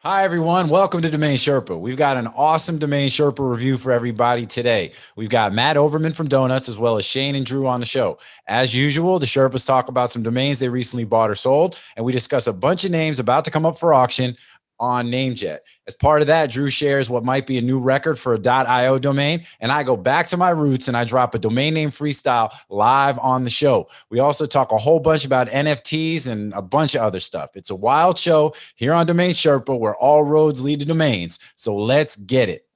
Hi, everyone. Welcome to Domain Sherpa. We've got an awesome Domain Sherpa review for everybody today. We've got Matt Overman from Donuts, as well as Shane and Drew on the show. As usual, the Sherpas talk about some domains they recently bought or sold, and we discuss a bunch of names about to come up for auction on NameJet. As part of that, Drew shares what might be a new record for a .io domain, and I go back to my roots and I drop a domain name freestyle live on the show. We also talk a whole bunch about NFTs and a bunch of other stuff. It's a wild show here on Domain Sherpa where all roads lead to domains. So let's get it.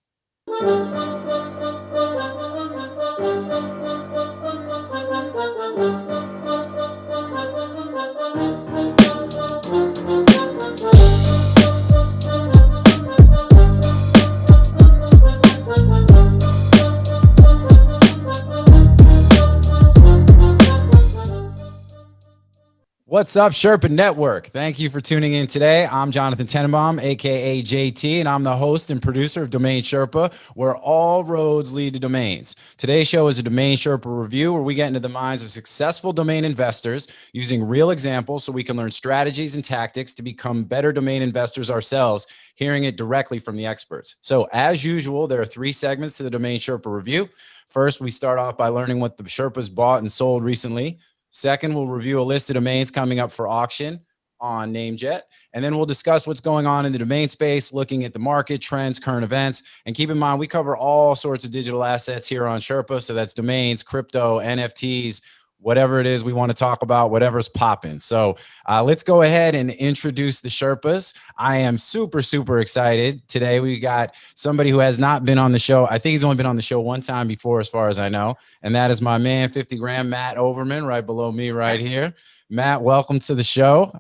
What's up, Sherpa Network? Thank you for tuning in today. I'm Jonathan Tenenbaum, aka JT, and I'm the host and producer of Domain Sherpa, where all roads lead to domains. Today's show is a Domain Sherpa review where we get into the minds of successful domain investors using real examples so we can learn strategies and tactics to become better domain investors ourselves, hearing it directly from the experts. So as usual, there are 3 segments to the Domain Sherpa review. First, we start off by learning what the Sherpas bought and sold recently. Second, we'll review a list of domains coming up for auction on NameJet. And then we'll discuss what's going on in the domain space, looking at the market, trends, current events. And keep in mind, we cover all sorts of digital assets here on Sherpa. So that's domains, crypto, NFTs, whatever it is we want to talk about, whatever's popping. So let's go ahead and introduce the Sherpas. I am super, super excited. Today we got somebody who has not been on the show. I think he's only been on the show one time before, as far as I know. And that is my man, 50 gram Matt Overman, right below me right here. Matt, welcome to the show.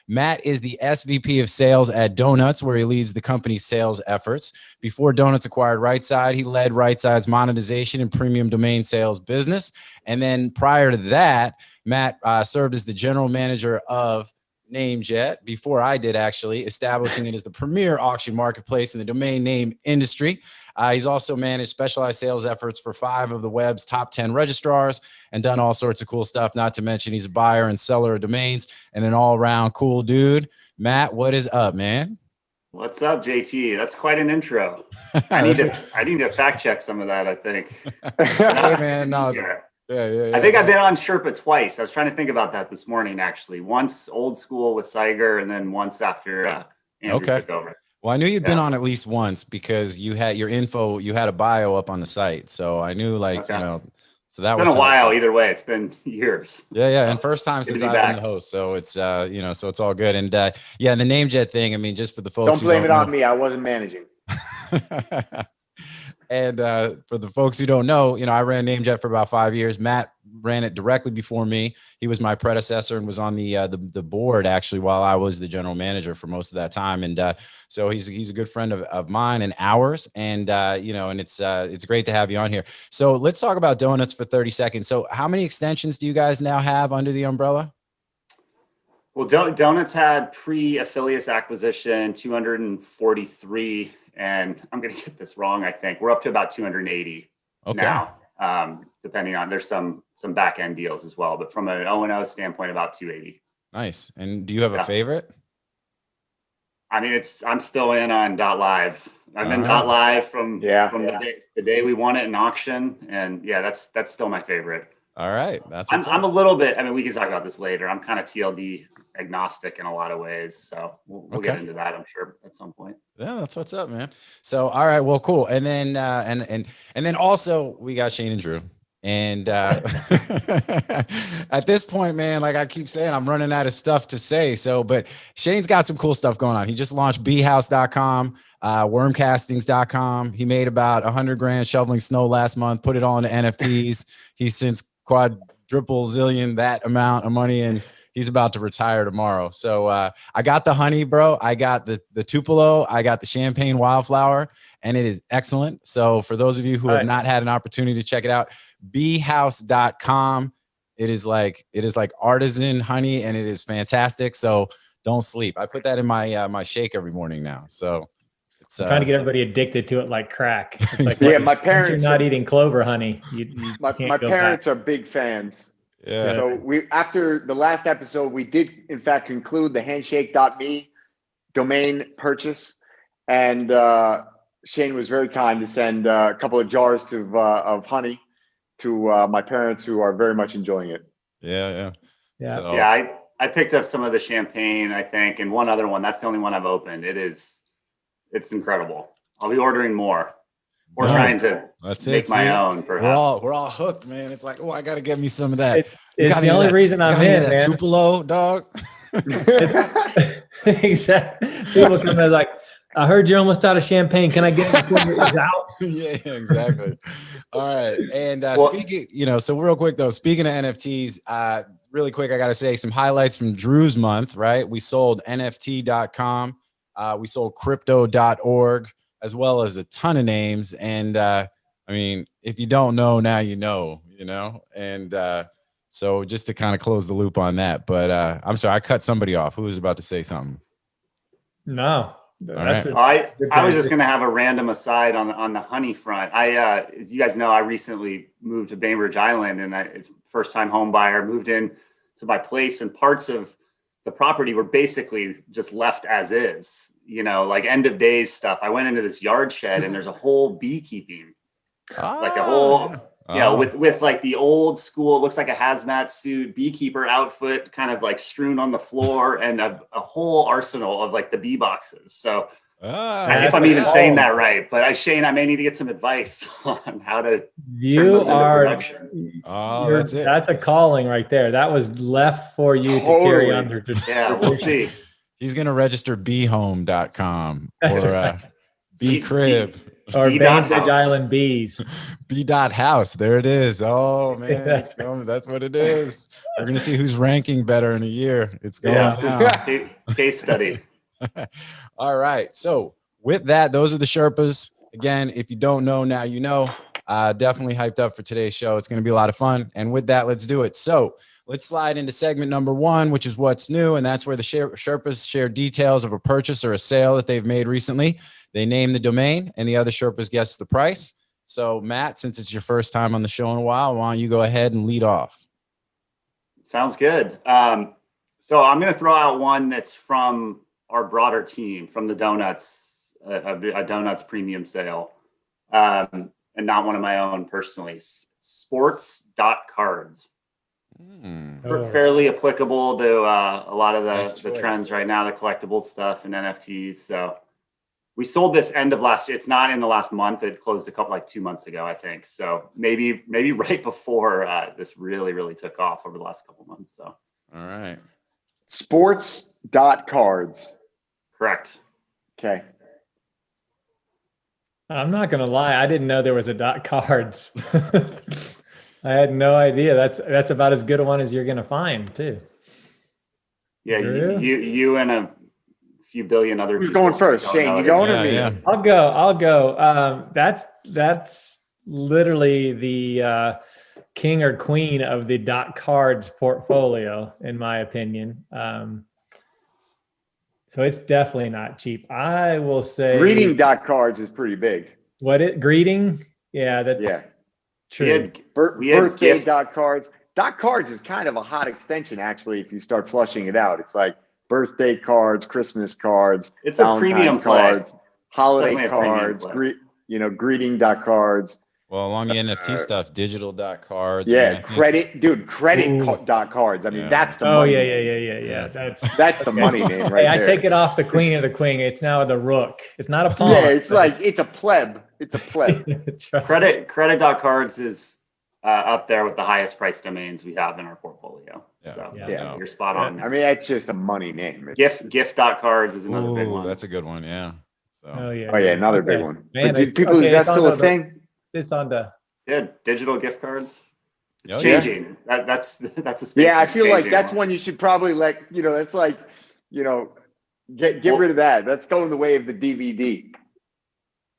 Matt is the SVP of sales at Donuts, where he leads the company's sales efforts. Before Donuts acquired RightSide, he led RightSide's monetization and premium domain sales business. And then prior to that, Matt served as the general manager of NameJet before I did, actually, establishing it as the premier auction marketplace in the domain name industry. He's also managed specialized sales efforts for 5 of the web's top 10 registrars and done all sorts of cool stuff. Not to mention he's a buyer and seller of domains and an all-around cool dude. Matt, what is up, man? What's up, JT? That's quite an intro. I need to fact check some of that, I think. Hey, man, no, yeah. I think I've been on Sherpa twice. I was trying to think about that this morning, actually. Once old school with Seiger, and then once after Andrew took over. Well, I knew you'd been on at least once because you had your info, you had a bio up on the site. So I knew, like, you know, so that was been a while either way. It's been years. Yeah. And first time since I've been the host. So it's, you know, so it's all good. And yeah, the NameJet thing, I mean, just for the folks. Don't blame it on me. I wasn't managing. And for the folks who don't know, you know, I ran NameJet for about 5 years. Matt ran it directly before me. He was my predecessor and was on the board, actually, while I was the general manager for most of that time. And so he's a good friend of mine and ours. And you know, and it's great to have you on here. So let's talk about Donuts for 30 seconds. So how many extensions do you guys now have under the umbrella? Well, Donuts had pre-affiliates acquisition 243, and I'm going to get this wrong. I think we're up to about 280 now, depending on, there's some back end deals as well, but from an O&O standpoint, about 280. Nice. And do you have a favorite? I mean, I'm still in on .live. I've been .live from the day we won it in auction, and yeah, that's still my favorite. All right, I'm a little bit. I mean, we can talk about this later. I'm kind of TLD agnostic in a lot of ways, so we'll get into that, I'm sure, at some point. Yeah, that's what's up, man. So, all right, well, cool. And then and then also we got Shane and Drew. And at this point, man, like I keep saying, I'm running out of stuff to say. So, but Shane's got some cool stuff going on. He just launched bhouse.com. Wormcastings.com. He made about 100 grand shoveling snow last month, put it all into NFTs. He's since quadruple zillion that amount of money, and he's about to retire tomorrow. So I got the honey, bro. I got the Tupelo. I got the champagne wildflower, and it is excellent. So for those of you who have not had an opportunity to check it out, bhouse.com. It is like artisan honey, and it is fantastic. So don't sleep. I put that in my my shake every morning now. So I'm trying to get everybody addicted to it like crack. It's like, yeah, my parents are not eating clover honey. My parents are big fans. Yeah. So after the last episode, we did in fact conclude the handshake.me domain purchase, and Shane was very kind to send a couple of jars of honey to my parents, who are very much enjoying it. Yeah. So, yeah, I picked up some of the champagne, I think, and one other one. That's the only one I've opened. It's incredible. I'll be ordering more. Or trying to make my own, perhaps. We're all hooked, man. It's like, oh, I got to get me some of that. It's the only reason I'm in, man. Tupelo, dog. Exactly. People come in like, I heard you're almost out of champagne. Can I get it before it's out? Yeah, exactly. All right. And speaking, so real quick though, speaking of NFTs, really quick, I got to say some highlights from Drew's month, right? We sold NFT.com. We sold crypto.org, as well as a ton of names. And I mean, if you don't know, now you know. And so just to kind of close the loop on that. But I'm sorry, I cut somebody off. Who was about to say something? No. I was just going to have a random aside on the honey front. You guys know I recently moved to Bainbridge Island, and first time home buyer, moved in to my place, and parts of the property were basically just left as is, like end of days stuff. I went into this yard shed, and there's a whole beekeeping, like a whole, with like the old school, looks like a hazmat suit beekeeper outfit, kind of like strewn on the floor, and a whole arsenal of like the bee boxes. So if I'm even saying that right, but Shane, I may need to get some advice on how to turn those into production. That's it. That's a calling right there. That was left for you to carry on. Yeah, we'll see. He's going to register beehome.com or beecrib. Or Bainbridge Island Bees. B.house. There it is. Oh, man. It's going. That's what it is. We're going to see who's ranking better in a year. It's going down. Case study. All right. So with that, those are the Sherpas. Again, if you don't know, now you know. Definitely hyped up for today's show. It's going to be a lot of fun. And with that, let's do it. So let's slide into segment number 1, which is what's new. And that's where the Sherpas share details of a purchase or a sale that they've made recently. They name the domain, and the other Sherpas guess the price. So, Matt, since it's your first time on the show in a while, why don't you go ahead and lead off? Sounds good. So I'm going to throw out one that's from our broader team, from the Donuts, a Donuts premium sale, and not one of my own personally. Sports.Cards. Fairly applicable to a lot of the trends right now, the collectible stuff and NFTs. So we sold this end of last year. It's not in the last month. It closed like 2 months ago, I think. So maybe right before this really took off over the last couple months. So all right. Sports.Cards. Correct. Okay. I'm not gonna lie, I didn't know there was a .cards. I had no idea. That's about as good a one as you're gonna find too. Yeah, you and a few billion other Who's people. Going first? Shane, you going or me? Yeah. I'll go. That's literally the king or queen of the .cards portfolio, in my opinion. So it's definitely not cheap. I will say Greeting.Cards is pretty big. Greeting? Yeah, that's true. Birthday.Cards. .Cards is kind of a hot extension, actually, if you start flushing it out. It's like birthday cards, Christmas cards, it's a premium cards, holiday it's cards, greeting.Cards. Well, along the NFT stuff, digital.cards. Yeah, credit.Cards. I mean, that's the money. Yeah. That's the money name right there. I take it off the queen of the queen. It's now the rook. It's not a pawn. Yeah, it's a pleb. It's a pleb. Right. Credit.Cards is up there with the highest price domains we have in our portfolio. Yeah. So You're spot on. I mean, that's just a money name. Gift.Cards is another big one. That's a good one. Yeah. So. Another big one. Man, but is that still a thing? It's on the digital gift cards. It's changing. Yeah. That's a space. Yeah, I feel like that's one you should probably that's like, get rid of that. That's going the way of the DVD.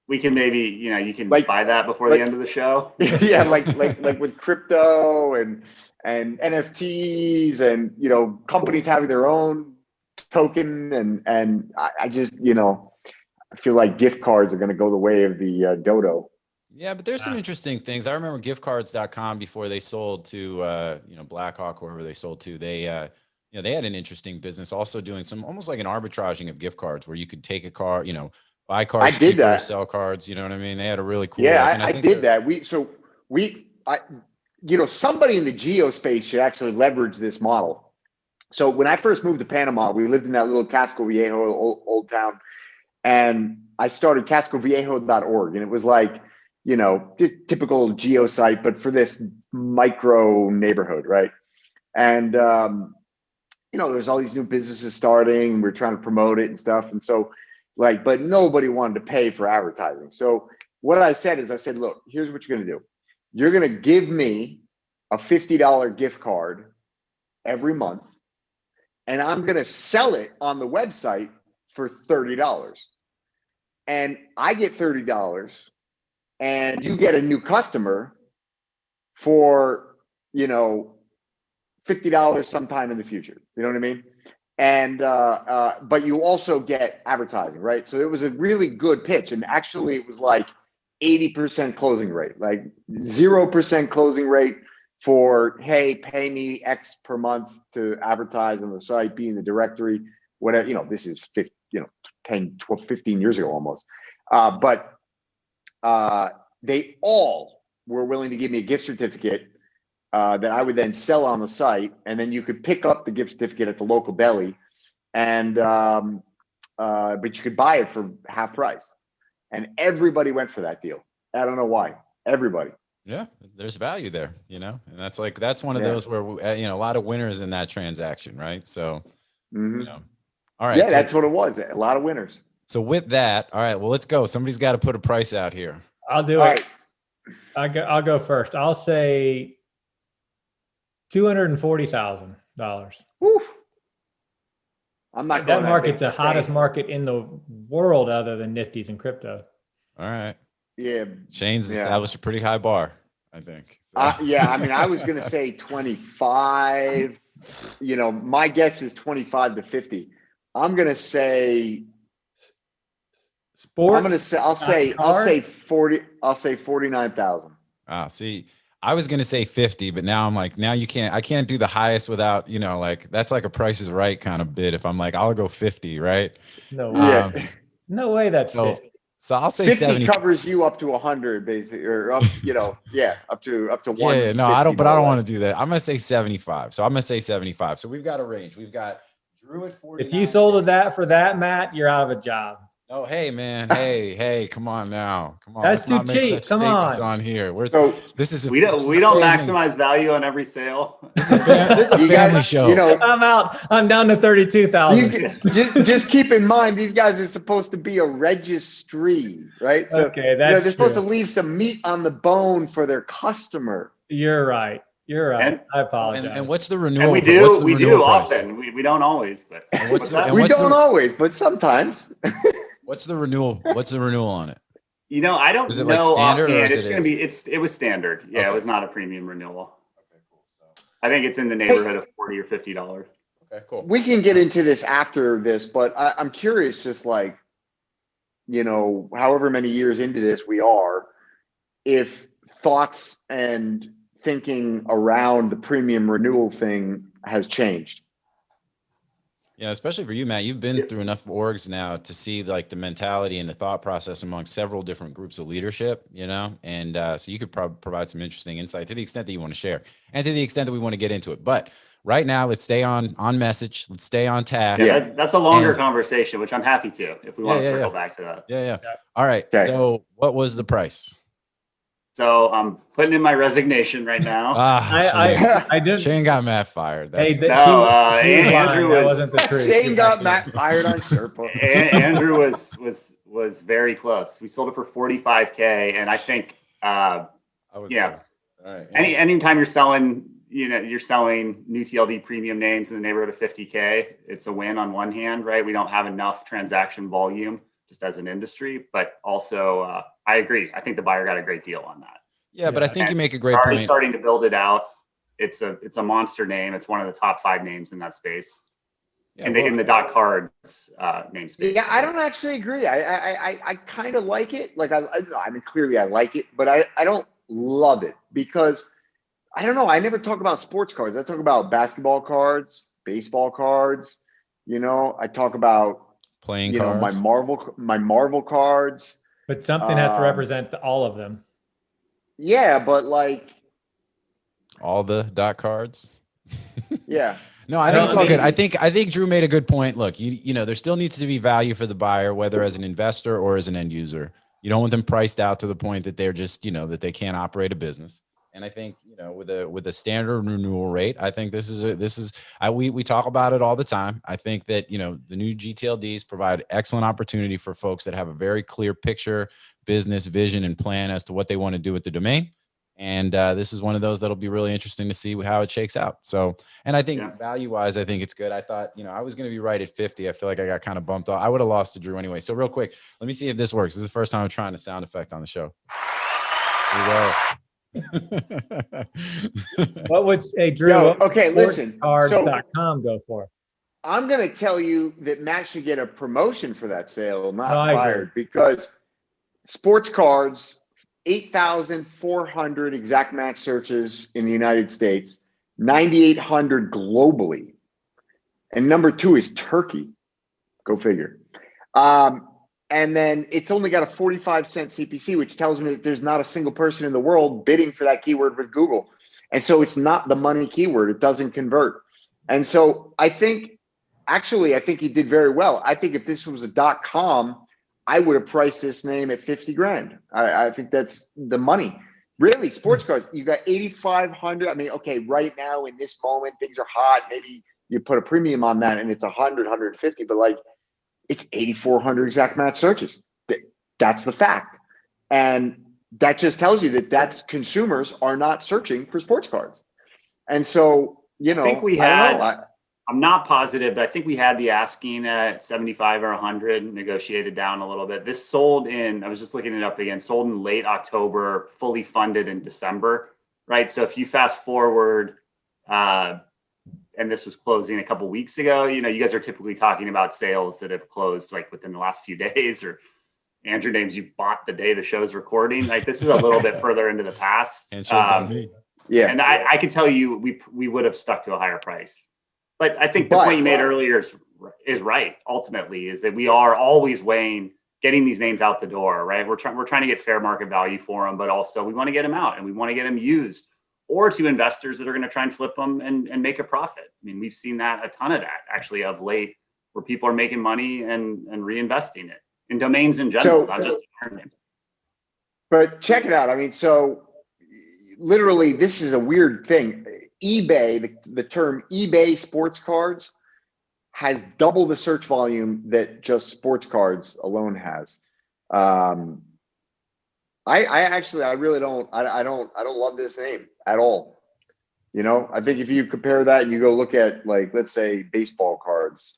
We can maybe, you can buy that before the end of the show. Yeah, like with crypto and NFTs and companies having their own token and I just I feel like gift cards are going to go the way of the dodo. Yeah, but there's some interesting things. I remember giftcards.com before they sold to Blackhawk, whoever they sold to. They Yeah, they had an interesting business also doing some almost like an arbitraging of gift cards where you could take a card, buy cards I did cheaper, that. sell cards, you know what I mean? They had a really cool, Yeah, and I think did that. Somebody in the geo space should actually leverage this model. So when I first moved to Panama, we lived in that little Casco Viejo old town, and I started cascoviejo.org, and it was like, typical geo site, but for this micro neighborhood, right? And there's all these new businesses starting. We're trying to promote it and stuff, and so but nobody wanted to pay for advertising. So what I said is, look, here's what you're gonna do. You're gonna give me a $50 gift card every month, and I'm gonna sell it on the website for $30. And I get $30, and you get a new customer for, $50 sometime in the future. You know what I mean? And but you also get advertising, right? So it was a really good pitch, and actually it was like 80% closing rate, like 0% closing rate for, hey, pay me X per month to advertise on the site, be in the directory, whatever. This is 10, 12, 15 years ago almost. But they all were willing to give me a gift certificate that I would then sell on the site, and then you could pick up the gift certificate at the local deli, and but you could buy it for half price, and everybody went for that deal. I don't know why. Everybody. Yeah, there's value there, and that's one of those where a lot of winners in that transaction, right? So, all right. Yeah, that's what it was. A lot of winners. So with that, all right, well, let's go. Somebody's got to put a price out here. I'll do it. Right. I'll go first. I'll say $240,000. I'm not going that market's the hottest market in the world other than Nifties and crypto. All right. Yeah. Shane's established a pretty high bar, I think. So. Yeah, I mean, I was going to say 25. My guess is 25 to 50. I'm going to say Sports. I'm going to say I'll say 40. I'll say 49,000. See, I was going to say 50, but now I'm like, I can't do the highest without, that's like a Price is Right kind of bid. If I'm like, I'll go 50, right? No way. No way that's 50. So I'll say 50 70 covers you up to 100, basically, or up, up to one. Yeah, no, I don't want to do that. I'm gonna say 75. So I'm gonna say 75. So we've got a range. We've got Drew at 40. If you sold that for that, Matt, you're out of a job. Oh, hey, man. Hey, come on now. Come on. That's too cheap. Come on here. We don't maximize value on every sale. This is a family show. I'm out. I'm down to 32,000. Just keep in mind, these guys are supposed to be a registry, right? So okay, that's they're supposed to leave some meat on the bone for their customer. You're right. I apologize. And what's the renewal? And we do often. We don't always, but we don't always, but sometimes. What's the renewal? What's the renewal on it? I don't know. Is it like standard or is it was standard. Yeah, okay. It was not a premium renewal. Okay, cool. So I think it's in the neighborhood of $40 or $50. Okay, cool. We can get into this after this, but I'm curious, just like, however many years into this we are, if thoughts and thinking around the premium renewal thing has changed. Yeah, especially for you, Matt. You've been through enough orgs now to see like the mentality and the thought process among several different groups of leadership, and so you could provide some interesting insight to the extent that you want to share and to the extent that we want to get into it. But right now, let's stay on message. Let's stay on task. Yeah, that's a longer conversation, which I'm happy to if we want to circle back to that. Yeah. All right. Okay. So what was the price? So I'm putting in my resignation right now. I did. Shane got Matt fired. Andrew wasn't the truth. Shane got Matt fired on Sherpa. Andrew was very close. We sold it for $45K, and I think all right. Anytime you're selling, you're selling new TLD premium names in the neighborhood of $50K, it's a win on one hand, right? We don't have enough transaction volume just as an industry, but also I agree. I think the buyer got a great deal on that. Yeah, but I think you make a great already point. Starting to build it out. It's a monster name. It's one of the top 5 names in that space. Yeah, in the .cards name space. Yeah, I don't actually agree. I kind of like it. Like I mean, clearly I like it, but I don't love it because I don't know. I never talk about sports cards. I talk about basketball cards, baseball cards. You know, I talk about Playing you know cards. my Marvel cards. But something has to represent all of them. Yeah, but like all the dot cards. yeah. No, I think it's all good. Maybe. I think Drew made a good point. Look, you know, there still needs to be value for the buyer, whether as an investor or as an end user. You don't want them priced out to the point that they're just, you know, that they can't operate a business. And I think, you know, with a standard renewal rate, I think we talk about it all the time. I think that, you know, the new GTLDs provide excellent opportunity for folks that have a very clear picture, business vision, and plan as to what they want to do with the domain. And this is one of those that'll be really interesting to see how it shakes out. So, and I think value wise, I think it's good. I thought, you know, I was going to be right at 50. I feel like I got kind of bumped off. I would have lost to Drew anyway. So real quick, let me see if this works. This is the first time I'm trying a sound effect on the show. Here we go. What would Drew? Yo, okay, listen. Sports.Cards.com go for? I'm going to tell you that Matt should get a promotion for that sale, not fired, because Sports Cards, 8,400 exact match searches in the United States, 9,800 globally. And number 2 is Turkey. Go figure. And then it's only got a 45-cent CPC, which tells me that there's not a single person in the world bidding for that keyword with Google. And so it's not the money keyword. It doesn't convert. And so I think he did very well. I think if this was a .com, I would have priced this name at 50 grand. I think that's the money. Really, sports cards, you got 8,500. I mean, okay, right now in this moment, things are hot. Maybe you put a premium on that and it's 100, 150, but like it's 8,400 exact match searches. That's the fact. And that just tells you that's consumers are not searching for sports cards. And so, you know, I think we had, I'm not positive, but I think we had the asking at 75 or 100 negotiated down a little bit. This sold in, I was just looking it up again, sold in late October, fully funded in December, right? So if you fast forward, and this was closing a couple weeks ago, you know, you guys are typically talking about sales that have closed like within the last few days, or Andrew names you bought the day the show's recording. Like this is a little bit further into the past. And I can tell you, we would have stuck to a higher price. But I think the point you made earlier is right. Ultimately, is that we are always weighing getting these names out the door, right? We're trying to get fair market value for them, but also we want to get them out and we want to get them used, or to investors that are going to try and flip them and make a profit. I mean, we've seen a ton of that actually of late, where people are making money and reinvesting it in domains in general, not just in names. But check it out. I mean, so literally, this is a weird thing. eBay, the term eBay sports cards has double the search volume that just sports cards alone has. I really don't love this name at all. You know, I think if you compare that and you go look at, like, let's say baseball cards.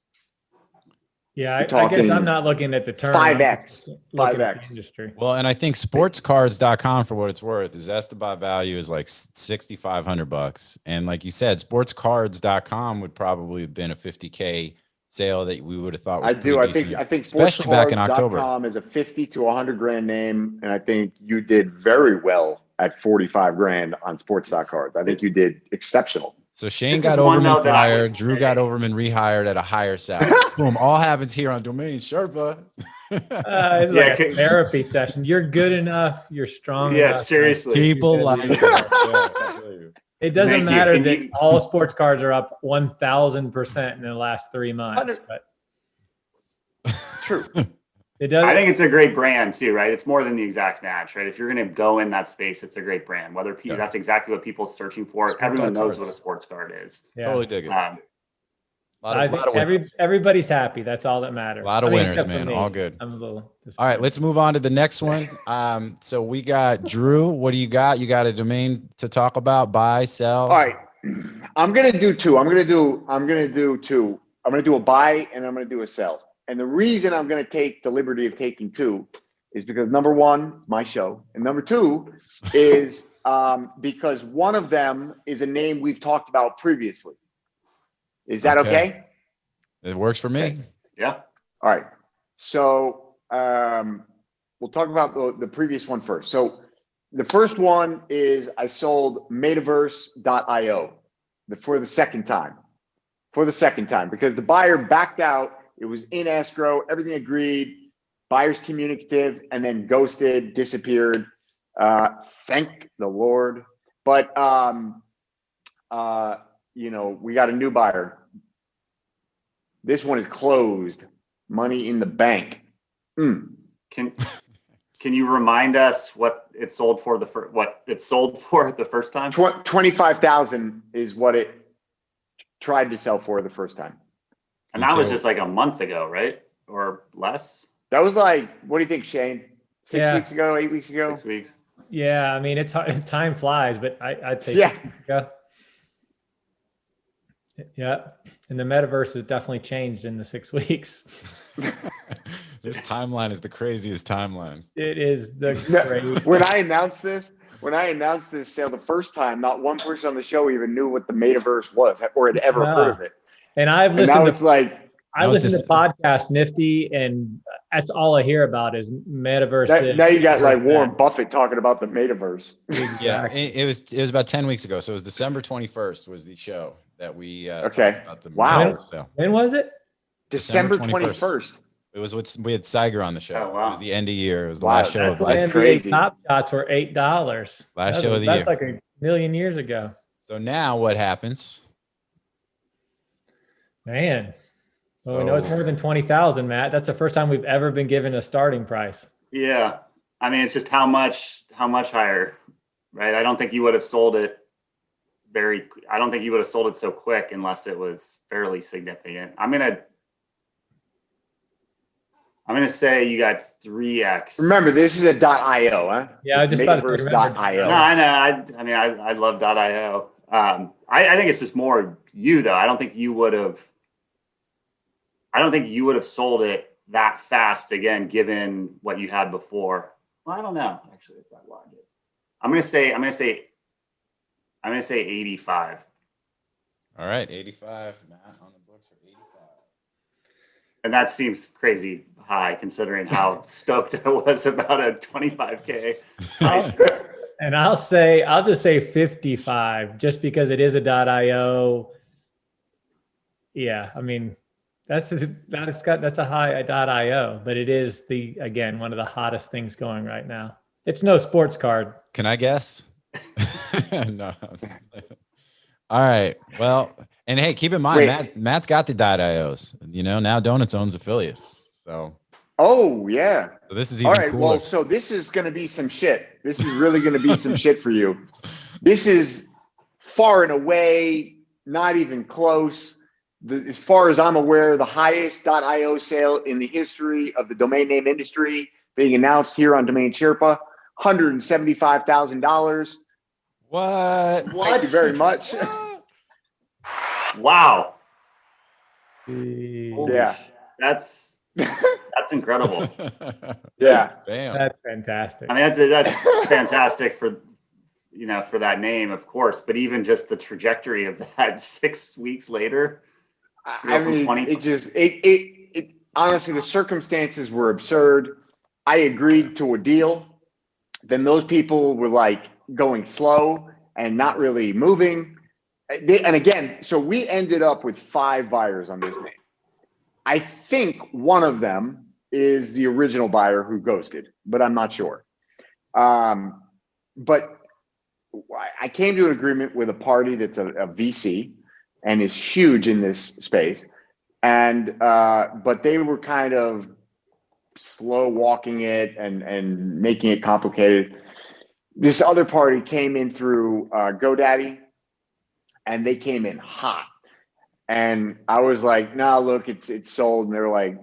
Yeah, I guess I'm not looking at the term. 5X. Looking at the industry. Well, and I think sportscards.com, for what it's worth, his estimate value is like $6,500. And like you said, sportscards.com would probably have been a 50K sale that we would have thought was I think especially back in October. Sportscards.com is a 50 to 100 grand name, and I think you did very well at 45 grand on Sports.Cards. I think you did exceptional. So Shane got Overman fired. Drew got Overman rehired at a higher salary. Boom! All happens here on Domain Sherpa. It's like a therapy session. You're good enough. You're strong enough. Yeah, seriously. People like it. It doesn't matter that all sports cards are up 1,000% in the last 3 months. But true. It does. I think it's a great brand too, right? It's more than the exact match, right? If you're going to go in that space, it's a great brand. Whether people, that's exactly what people are searching for. Everyone knows what a sports card is. Yeah. Totally dig it. I think everybody's happy. That's all that matters. A lot of winners, man. All good. I'm a little disappointed. All right, let's move on to the next one. So we got Drew. What do you got? You got a domain to talk about? Buy, sell? All right. I'm gonna do two. I'm gonna do two. I'm gonna do a buy and I'm gonna do a sell. And the reason I'm gonna take the liberty of taking two is because number one, it's my show, and number two is because one of them is a name we've talked about previously. Is that okay? It works for me. Okay. Yeah. All right. So we'll talk about the previous one first. So the first one is I sold Metaverse.io for the second time for the second time because the buyer backed out. It was in escrow, everything agreed. Buyer's communicative, and then ghosted, disappeared. Thank the Lord. But you know, we got a new buyer. This one is closed. Money in the bank. Can you remind us what it sold for the first time? 25,000 is what it tried to sell for the first time. And that was just like a month ago, right? Or less? That was like, what do you think, Shane? 6 Yeah. weeks ago, 8 weeks ago? 6 weeks. Yeah, I mean, it's hard, time flies, but I'd say Yeah. 6 weeks ago. Yeah, and the metaverse has definitely changed in the 6 weeks. This timeline is the craziest timeline. It is the crazy. When I announced this sale the first time, not one person on the show even knew what the metaverse was or had ever heard of it. And I've And listened now to it's like, I listen to podcast Nifty, and that's all I hear about is metaverse. now you got like Warren Buffett talking about the metaverse. Yeah, it was about 10 weeks ago. So it was December 21st was the show that we Okay. talked about the Wow. metaverse sale. When was it? December 21st. It was we had Siger on the show. Oh, wow. It was the end of year. It was the Wow, last show of the that's year. crazy. Top Shots were $8. Last show of the That's year. like a million years ago. So now what happens? Man. Well, we know it's more than 20,000, Matt. That's the first time we've ever been given a starting price. Yeah. I mean, it's just how much higher, right? I don't think you would have sold it so quick unless it was fairly significant. I'm going to say you got 3x. Remember, this is a .io, huh? Yeah, I just about to say, remember, Metaverse.io. No, I know. I love .io. I think it's just more you though. I don't think you would have sold it that fast again, given what you had before. Well, I don't know. Actually, if that logic. I'm gonna say 85. All right, 85. Matt on the books for 85. And that seems crazy high considering how stoked I was about a 25K. And I'll just say 55 just because it is a .io. Yeah, I mean, that's a high .io, but it is again, one of the hottest things going right now. It's no sports card. Can I guess? No. All right. Well, and hey, keep in mind, Matt's got the .ios. You know, now Donuts owns affiliates. So. Oh yeah. So this is even all right. cooler. Well, so this is going to be some shit. This is really going to be some shit for you. This is far and away, not even close. As far as I'm aware, the highest .io sale in the history of the domain name industry being announced here on Domain Sherpa, $175,000. What? Thank you very much. Wow. Yeah. That's incredible. Yeah. Bam. That's fantastic. I mean, that's fantastic for that name, of course, but even just the trajectory of that 6 weeks later. I mean, it honestly, the circumstances were absurd. I agreed to a deal. Then those people were like going slow and not really moving. And again, so we ended up with 5 buyers on this name. I think one of them is the original buyer who ghosted, but I'm not sure. But I came to an agreement with a party that's a VC and is huge in this space. And but they were kind of slow walking it and making it complicated. This other party came in through GoDaddy, and they came in hot. And I was like, "No, look, it's sold." And they were like,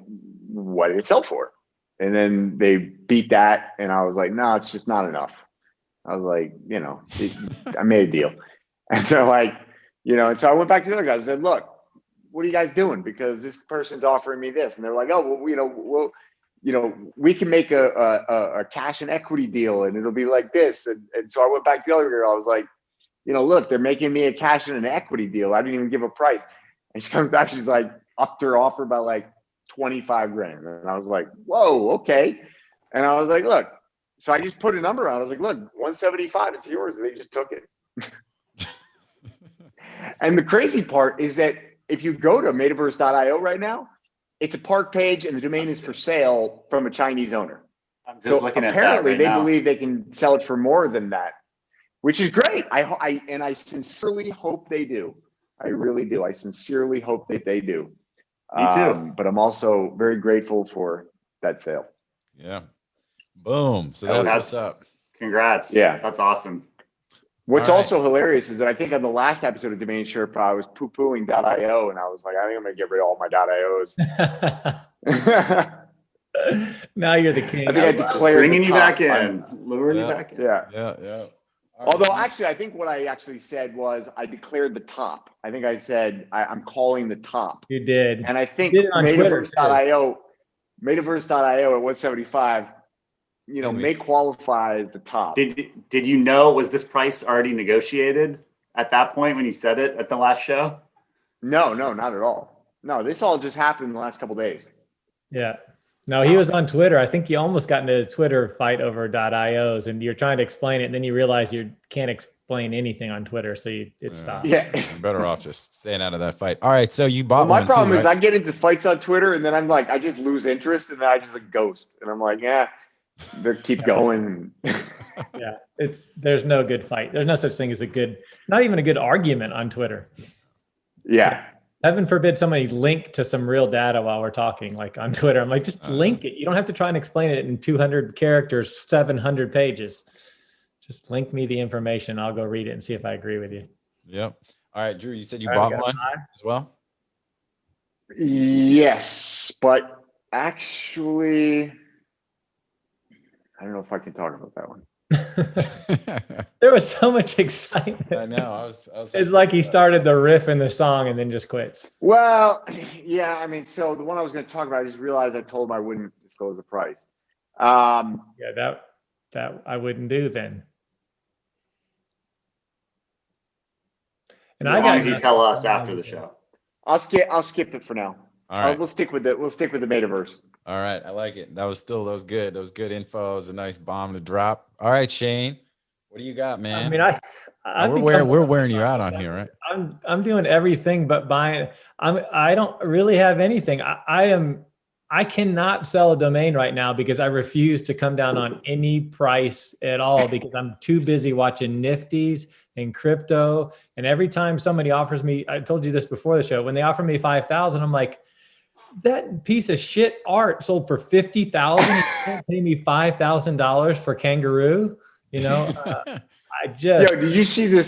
"What did it sell for?" And then they beat that, and I was like, "No, it's just not enough." I was like, I made a deal. And they're like, and so I went back to the other guys and said, "Look, what are you guys doing? Because this person's offering me this." And they're like, "Oh, well, we can make a cash and equity deal, and it'll be like this." And so I went back to the other girl. I was like, "Look, they're making me a cash and an equity deal. I didn't even give a price." And she comes back, she's like, upped her offer by like 25 grand. And I was like, "Whoa, okay." And I was like, "Look," so I just put a number on. I was like, "Look, 175, it's yours." And they just took it. And the crazy part is that if you go to metaverse.io right now, it's a park page and the domain is for sale from a Chinese owner. I'm just So looking at that apparently right they now. believe they can sell it for more than that, which is great. I sincerely hope they do. I really do. I sincerely hope that they do. Me too. But I'm also very grateful for that sale. Yeah. Boom. So that's what's up. Congrats. Yeah. That's awesome. What's All right. also hilarious is that I think on the last episode of Domain Sherpa, I was poo-pooing .io, and I was like, I think I'm going to get rid of all my .ios. Now you're the king. I think I declared Bringing the you top. back in. Luring you Yeah. back in. Yeah. Yeah. Yeah. All Although right. actually, I think what I actually said was I declared the top. I think I said I'm calling the top. You did. And I think You did it on Twitter, Metaverse.io at 175, may qualify as the top. Did you know, was this price already negotiated at that point when you said it at the last show? No, not at all. No, this all just happened in the last couple of days. Yeah. No, he was on Twitter. I think you almost got into a Twitter fight over .ios, and you're trying to explain it, and then you realize you can't explain anything on Twitter, so it stopped. Yeah. You're better off just staying out of that fight. All right. So you bought My one problem too, is right? I get into fights on Twitter and then I'm like, I just lose interest and then I just ghost. And I'm like, yeah, they keep going. Yeah. There's no good fight. There's no such thing as not even a good argument on Twitter. Yeah. Heaven forbid somebody link to some real data while we're talking, like on Twitter. I'm like, just link it. You don't have to try and explain it in 200 characters, 700 pages. Just link me the information. I'll go read it and see if I agree with you. Yep. All right, Drew, you said you All right, bought one as well? Yes, but actually, I don't know if I can talk about that one. There was so much excitement. I know. I was It's like he started the riff in the song and then just quits. Well, yeah, I mean, so the one I was going to talk about, I just realized I told him I wouldn't disclose the price. Yeah, that I wouldn't do then. And As long as you tell us after the show. I'll skip it for now. All right. We'll stick with we'll stick with the metaverse. All right. I like it. That was good. That was good info. It was a nice bomb to drop. All right, Shane. What do you got, man? I mean, we're wearing you out on here, right? I'm doing everything but buying. I don't really have anything. I cannot sell a domain right now because I refuse to come down on any price at all because I'm too busy watching Nifties and crypto. And every time somebody offers me, I told you this before the show, when they offer me 5,000, I'm like, that piece of shit art sold for 50,000. You can't pay me $5,000 for kangaroo. Yo, did you see the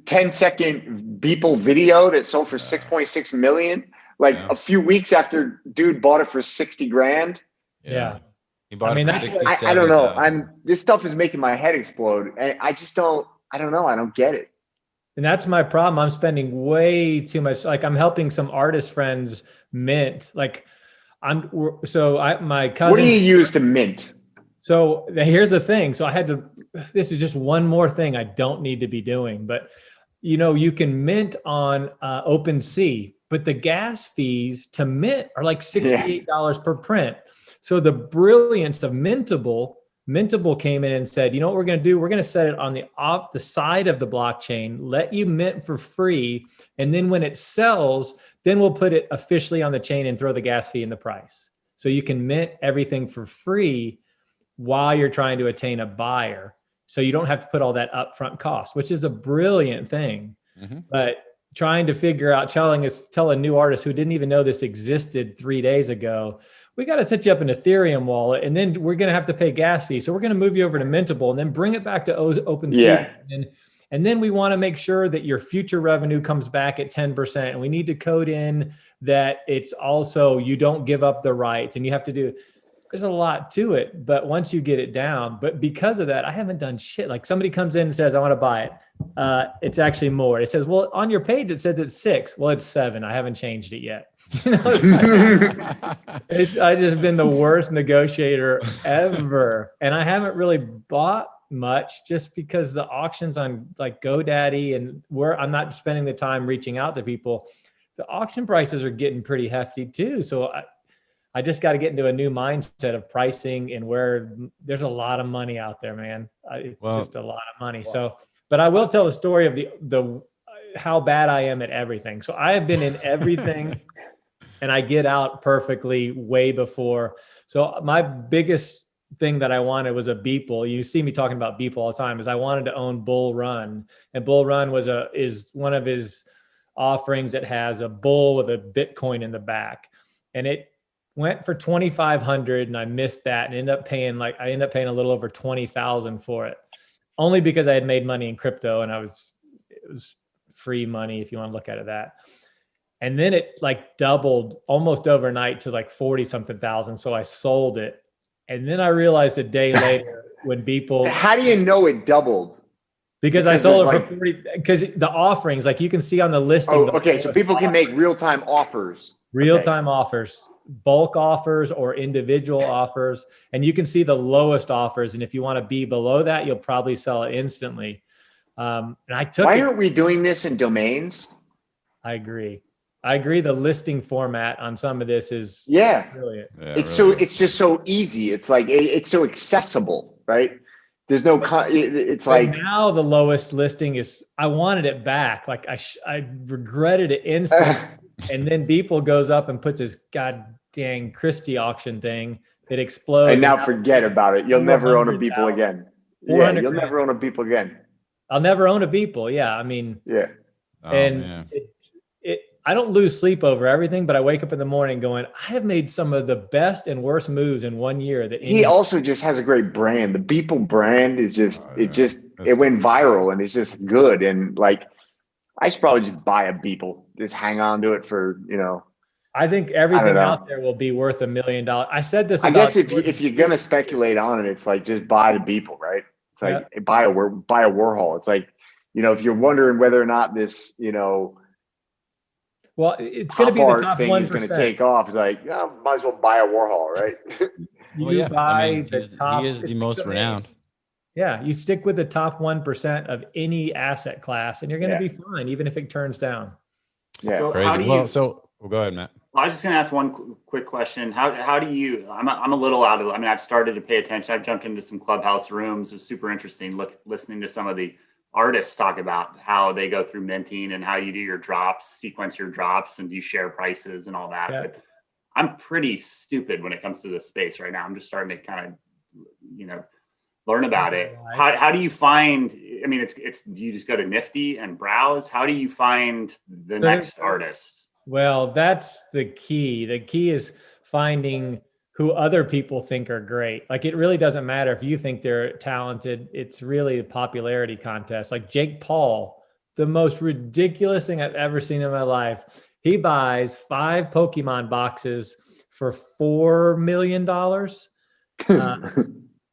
10-second Beeple video that sold for 6.6 million? A few weeks after dude bought it for 60 grand. Yeah. He bought it for 67. I don't know. This stuff is making my head explode. I just don't, I don't know. I don't get it. And that's my problem. I'm spending way too much. Like I'm helping some artist friends mint. My cousin. What do you use to mint? So here's the thing. So this is just one more thing I don't need to be doing, but you can mint on OpenSea, but the gas fees to mint are like $68 per print. So the brilliance of Mintable came in and said, you know what we're going to do? We're going to set it on the side of the blockchain, let you mint for free. And then when it sells, then we'll put it officially on the chain and throw the gas fee in the price. So you can mint everything for free while you're trying to attain a buyer. So you don't have to put all that upfront cost, which is a brilliant thing. Mm-hmm. But trying to figure out, tell a new artist who didn't even know this existed 3 days ago, we got to set you up an Ethereum wallet, and then we're going to have to pay gas fees. So we're going to move you over to Mintable and then bring it back to OpenSea. Yeah. And then we want to make sure that your future revenue comes back at 10%. And we need to code in that it's also, you don't give up the rights, and you have to do, there's a lot to it, but once you get it down, but because of that, I haven't done shit. Like somebody comes in and says, I want to buy it. It's actually more. It says, well, on your page, it says it's 6. Well, it's 7. I haven't changed it yet. I just been the worst negotiator ever. And I haven't really bought much just because the auctions on like GoDaddy and where I'm not spending the time reaching out to people, the auction prices are getting pretty hefty too. So I just got to get into a new mindset of pricing and where there's a lot of money out there, man. It's just a lot of money. So, but I will tell the story of how bad I am at everything. So I have been in everything and I get out perfectly way before. So my biggest thing that I wanted was a Beeple. You see me talking about Beeple all the time, is I wanted to own Bull Run. And Bull Run is one of his offerings that has a bull with a Bitcoin in the back. And it went for 2,500 and I missed that and ended up paying a little over 20,000 for it. Only because I had made money in crypto and it was free money if you want to look at it that. And then it like doubled almost overnight to like 40 something thousand. So I sold it. And then I realized a day later when Beeple. How do you know it doubled? Because I sold it for 40, because the offerings, like you can see on the listing. Oh, okay. So people can make real-time offers. Real-time offers, bulk offers or individual offers. And you can see the lowest offers. And if you want to be below that, you'll probably sell it instantly. And I took Why aren't we doing this in domains? I agree. The listing format on some of this is brilliant. Yeah, it's just so easy. It's like, it's so accessible, right? There's no, it's like now the lowest listing is, I wanted it back. Like I regretted it instantly. And then Beeple goes up and puts his god dang Christie auction thing that explodes. And now forget about it. You'll never own a Beeple again. Yeah, you'll never own a Beeple again. I'll never own a Beeple. Yeah. I mean, I don't lose sleep over everything, but I wake up in the morning going, I have made some of the best and worst moves in 1 year. That he also just has a great brand. The Beeple brand is just, it went viral and it's just good. And like, I should probably just buy a Beeple, just hang on to it for, I think everything out there will be worth $1 million. I said this. I guess if you're going to speculate on it, it's like, just buy the Beeple, right? It's like buy a Warhol. It's like, if you're wondering whether or not this, well, it's going to be the top 1%. Is going to take off. It's like, might as well buy a Warhol, right? He is the most renowned. Yeah, you stick with the top 1% of any asset class, and you're going to be fine, even if it turns down. Yeah, so crazy. Go ahead, Matt. Well, I was just going to ask one quick question. How do you? I'm a little out of. I mean, I've started to pay attention. I've jumped into some Clubhouse rooms. It was super interesting. Listening to some of the artists talk about how they go through minting and how you do your drops, sequence your drops, and do you share prices and all that. Yeah. But I'm pretty stupid when it comes to this space right now. I'm just starting to kind of, learn about it. How do you find, I mean, it's, do you just go to Nifty and browse? How do you find the next artist? Well, that's the key. The key is finding who other people think are great. Like, it really doesn't matter if you think they're talented. It's really a popularity contest. Like Jake Paul, the most ridiculous thing I've ever seen in my life. He buys 5 Pokemon boxes for $4 million.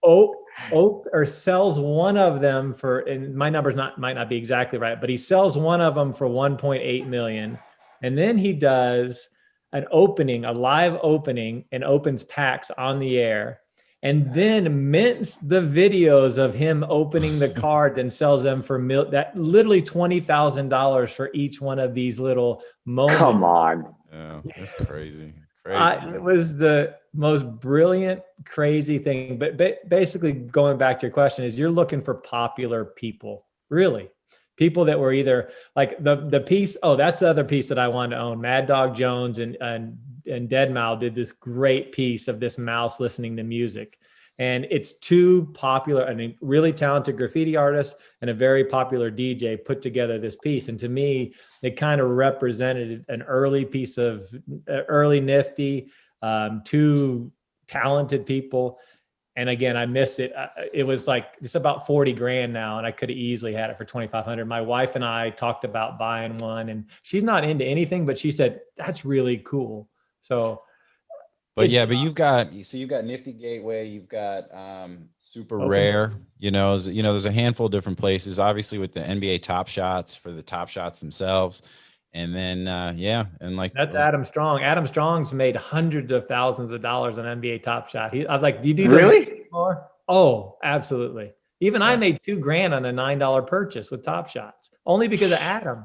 Or sells one of them for, and my numbers might not be exactly right, but he sells one of them for 1.8 million. And then he does a live opening, and opens packs on the air, and then mints the videos of him opening the cards and sells them for that literally $20,000 for each one of these little moments. Come on. Yeah, that's crazy. It was the most brilliant, crazy thing. But basically, going back to your question, is you're looking for popular people, really. People that were either like the piece. Oh, that's the other piece that I wanted to own. Mad Dog Jones and Deadmau5 did this great piece of this mouse listening to music. And it's 2 popular and really talented graffiti artists and a very popular DJ put together this piece. And to me, it kind of represented an early piece of early Nifty, 2 talented people. And again, I miss it. It was like, it's about 40 grand now, and I could have easily had it for 2,500. My wife and I talked about buying one, and she's not into anything, but she said, that's really cool. So, but you've got Nifty Gateway, you've got Super Rare, there's a handful of different places, obviously with the NBA Top Shots for the Top Shots themselves. And then, and like that's Adam Strong. Adam Strong's made hundreds of thousands of dollars on NBA Top Shot. I was like, do you do really? Oh, absolutely. Even I made $2,000 on a $9 purchase with Top Shots, only because of Adam.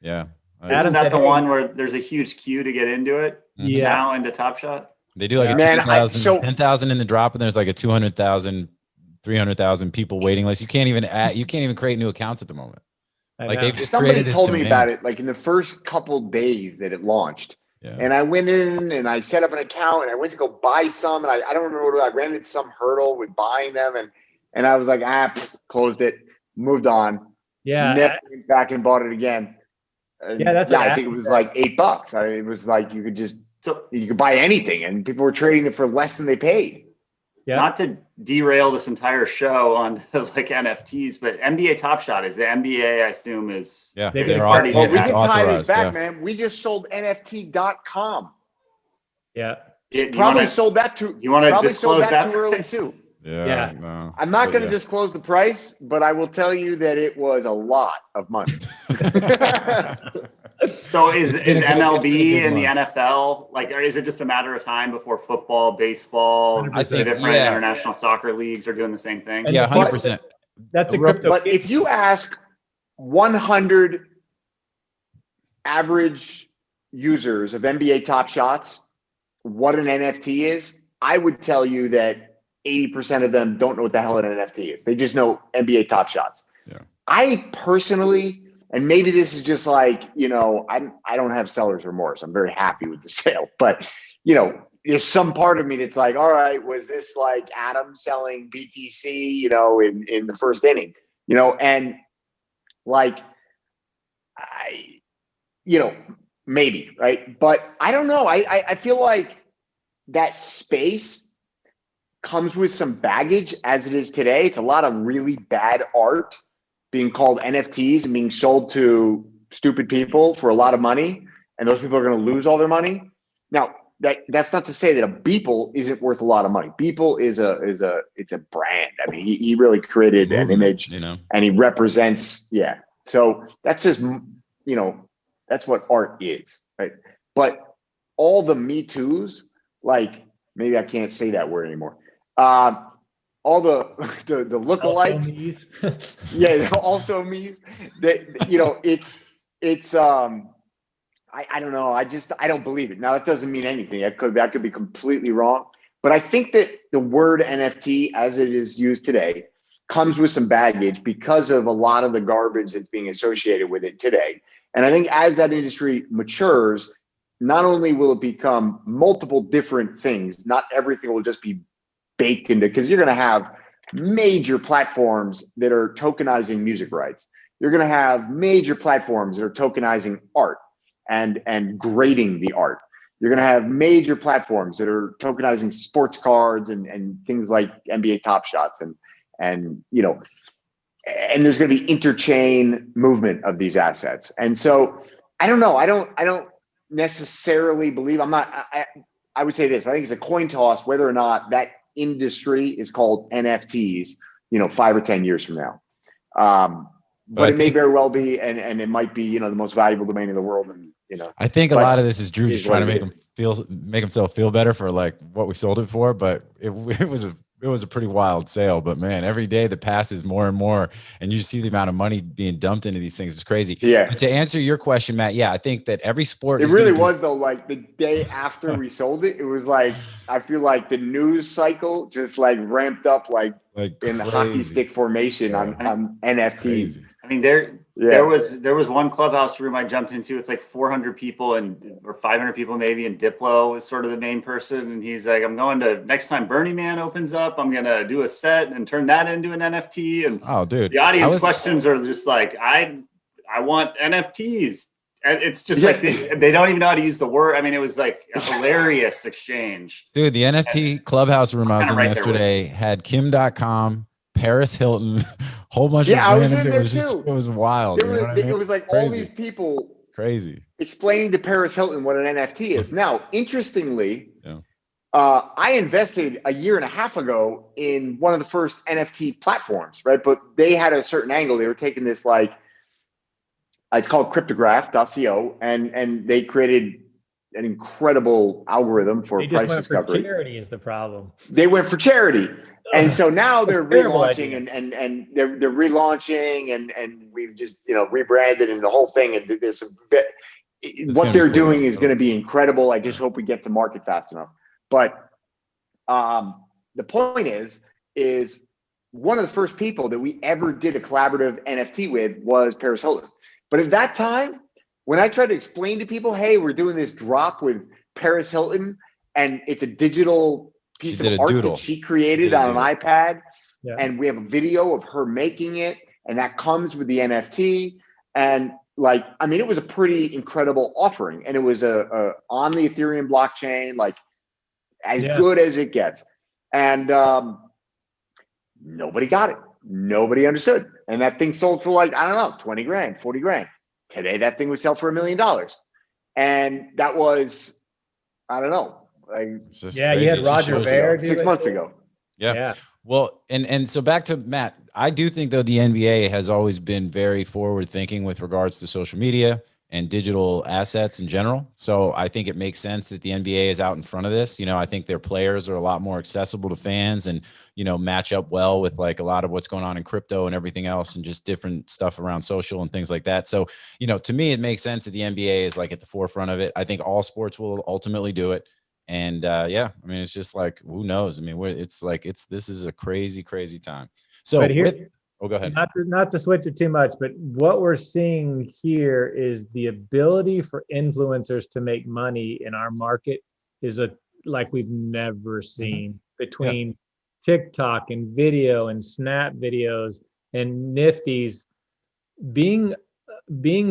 Yeah. Isn't that the one where there's a huge queue to get into it? Yeah. Now into Top Shot? They do like a 10,000 in the drop, and there's like a 200,000, 300,000 people waiting list. You can't even create new accounts at the moment. Like they've just somebody created this told me demand. about it like in the first couple days that it launched. Yeah. And I went in and I set up an account and I went to go buy some. And I don't remember what I ran into some hurdle with buying them. And I was like, closed it, moved on. Yeah. Never went back and bought it again. Yeah, that's what I think it was like $8. It was like you could buy anything and people were trading it for less than they paid. Yeah. Not to derail this entire show on like NFTs, but NBA Top Shot is the NBA, I assume, is they're well, we can tie this back, man. We just sold NFT.com. Yeah. Probably sold that too. You want to probably disclose sold that too early too. Yeah. No, I'm not going to disclose the price, but I will tell you that it was a lot of money. So is MLB and the NFL, like, or is it just a matter of time before football, baseball, the different international soccer leagues are doing the same thing? Yeah, 100%. That's a crypto. But if you ask 100 average users of NBA Top Shots what an NFT is, I would tell you that 80% of them don't know what the hell an NFT is. They just know NBA Top Shots. Yeah. I personally, and maybe this is just like, I don't have seller's remorse. I'm very happy with the sale, but there's some part of me that's like, all right, was this like Adam selling BTC, in the first inning, and like, maybe, right? But I don't know. I feel like that space comes with some baggage as it is today. It's a lot of really bad art being called NFTs and being sold to stupid people for a lot of money. And those people are going to lose all their money. Now, that's not to say that a Beeple isn't worth a lot of money. Beeple it's a brand. I mean, he really created an image, and he represents, So that's just, that's what art is, right? But all the Me Too's, like, maybe I can't say that word anymore. All the lookalikes, also me's. I don't know. I don't believe it. Now that doesn't mean anything. That could be completely wrong. But I think that the word NFT, as it is used today, comes with some baggage because of a lot of the garbage that's being associated with it today. And I think as that industry matures, not only will it become multiple different things, not everything will just be baked into, because you're going to have major platforms that are tokenizing music rights. You're going to have major platforms that are tokenizing art and grading the art. You're going to have major platforms that are tokenizing sports cards and things like NBA Top Shots and there's going to be interchain movement of these assets. And so I don't know. I don't necessarily believe. I would say this. I think it's a coin toss whether or not that industry is called NFTs, 5 or 10 years from now. But it may very well be, and it might be, the most valuable domain in the world. And I think a lot of this is Drew just trying to make himself feel better for like what we sold it for. But it was a pretty wild sale. But man, every day that passes more and more, and you see the amount of money being dumped into these things, it's crazy. Yeah. But to answer your question, Matt, I think that every sport. It really was though. Like the day after we sold it, it was like I feel like the news cycle just like ramped up like in the hockey stick formation on NFTs. Crazy. I mean, there was one clubhouse room I jumped into with like 400 people or 500 people maybe, and Diplo was sort of the main person, and he's like, "I'm going to next time Burning Man opens up, I'm gonna do a set and turn that into an NFT." And the audience questions are just like, "I want NFTs." And it's just like they don't even know how to use the word. I mean, it was like a hilarious exchange. Dude, the NFT clubhouse room I was in yesterday had Kim.com. Paris Hilton, whole bunch of I was in there too. It was wild. It was like crazy. All these people explaining to Paris Hilton what an NFT is. Now, interestingly, I invested a year and a half ago in one of the first NFT platforms, right? But they had a certain angle. They were taking this like, it's called cryptograph.co, and they created an incredible algorithm for price discovery. For charity is the problem. They went for charity. And so now they're relaunching and they're relaunching and we've just, rebranded and the whole thing. And there's what they're doing is going to be incredible. I just hope we get to market fast enough. But the point is one of the first people that we ever did a collaborative NFT with was Paris Hilton. But at that time, when I tried to explain to people, hey, we're doing this drop with Paris Hilton, and it's a digital piece of art that she created on an iPad, and we have a video of her making it, and that comes with the NFT. And like, I mean, it was a pretty incredible offering, and it was on the Ethereum blockchain, like as good as it gets. And nobody got it. Nobody understood. And that thing sold for like, I don't know, 20 grand, 40 grand. Today, that thing would sell for $1 million. And that was, I don't know. Like, you had Roger Ver 6 months ago. Yeah. Well, and so back to Matt, I do think though the NBA has always been very forward thinking with regards to social media and digital assets in general. So I think it makes sense that the NBA is out in front of this. You know, I think their players are a lot more accessible to fans and, you know, match up well with like a lot of what's going on in crypto and everything else and just different stuff around social and things like that. So, you know, to me, it makes sense that the NBA is like at the forefront of it. I think all sports will ultimately do it. And yeah, I mean, it's just like, who knows? I mean, this is a crazy, crazy time. So go ahead. Not to switch it too much, but what we're seeing here is the ability for influencers to make money in our market is like we've never seen between TikTok and video and Snap videos and Nifties. Being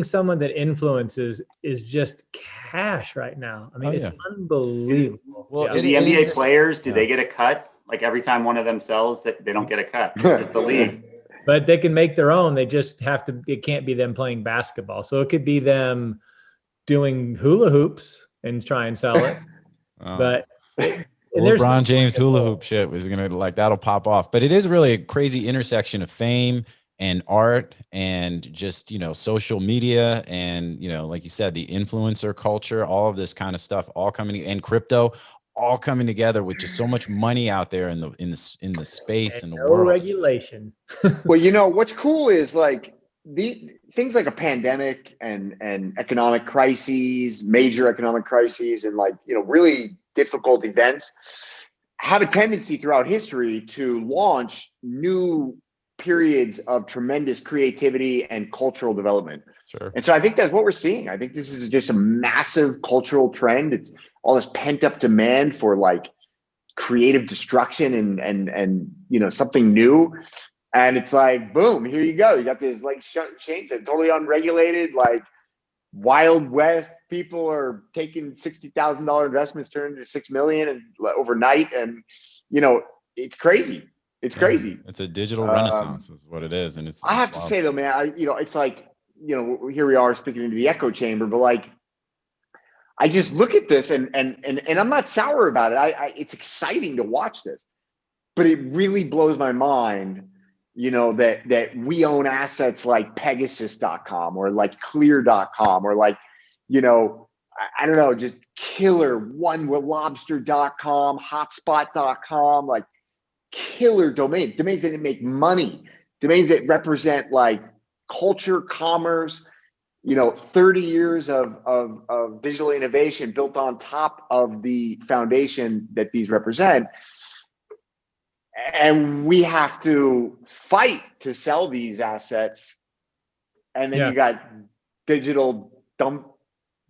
someone that influences is just cash right now. I mean, it's unbelievable. Well, do the NBA players, do they get a cut? Like every time one of them sells, they don't get a cut. Just the league. But they can make their own. They just have to, it can't be them playing basketball. So it could be them doing hula hoops and try and sell it. But LeBron James hula hoop shit was going to that'll pop off. But it is really a crazy intersection of fame and art and just, you know, social media and, you know, like you said, the influencer culture, all of this kind of stuff, all coming, and crypto, all coming together with just so much money out there in the space and the world. Regulation. Well, you know, what's cool is like the things like a pandemic and economic crises, major economic crises, and like, you know, really difficult events have a tendency throughout history to launch new periods of tremendous creativity and cultural development. Sure. And so I think that's what we're seeing. I think this is just a massive cultural trend. It's all this pent up demand for like creative destruction and you know, something new. And it's like, boom, here you go. You got this, like Shane said, totally unregulated, like Wild West. People are taking $60,000 investments turned into $6 million and overnight. And, you know, it's crazy. It's crazy. It's a digital renaissance is what it is. And I have to say though, man, you know, it's like, you know, here we are speaking into the echo chamber, but like, I just look at this and I'm not sour about it. It's exciting to watch this, but it really blows my mind, you know, that we own assets like Pegasus.com or like Clear.com or like, you know, I don't know, just killer OneWithLobster.com, Hotspot.com, like killer domains that make money, domains that represent like culture, commerce, you know, 30 years of digital innovation built on top of the foundation that these represent. And we have to fight to sell these assets. And then you got digital dump,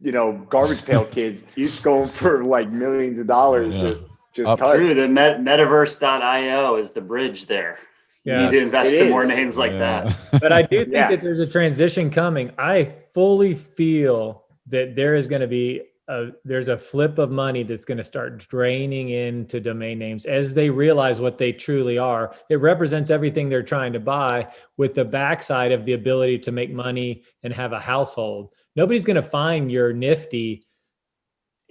you know, garbage pail kids going for like millions of dollars. Just true. The metaverse.io is the bridge there. You need to invest in more names like that. But I do think that there's a transition coming. I fully feel that there is going to be there's a flip of money that's going to start draining into domain names as they realize what they truly are. It represents everything they're trying to buy with the backside of the ability to make money and have a household. Nobody's going to find your Nifty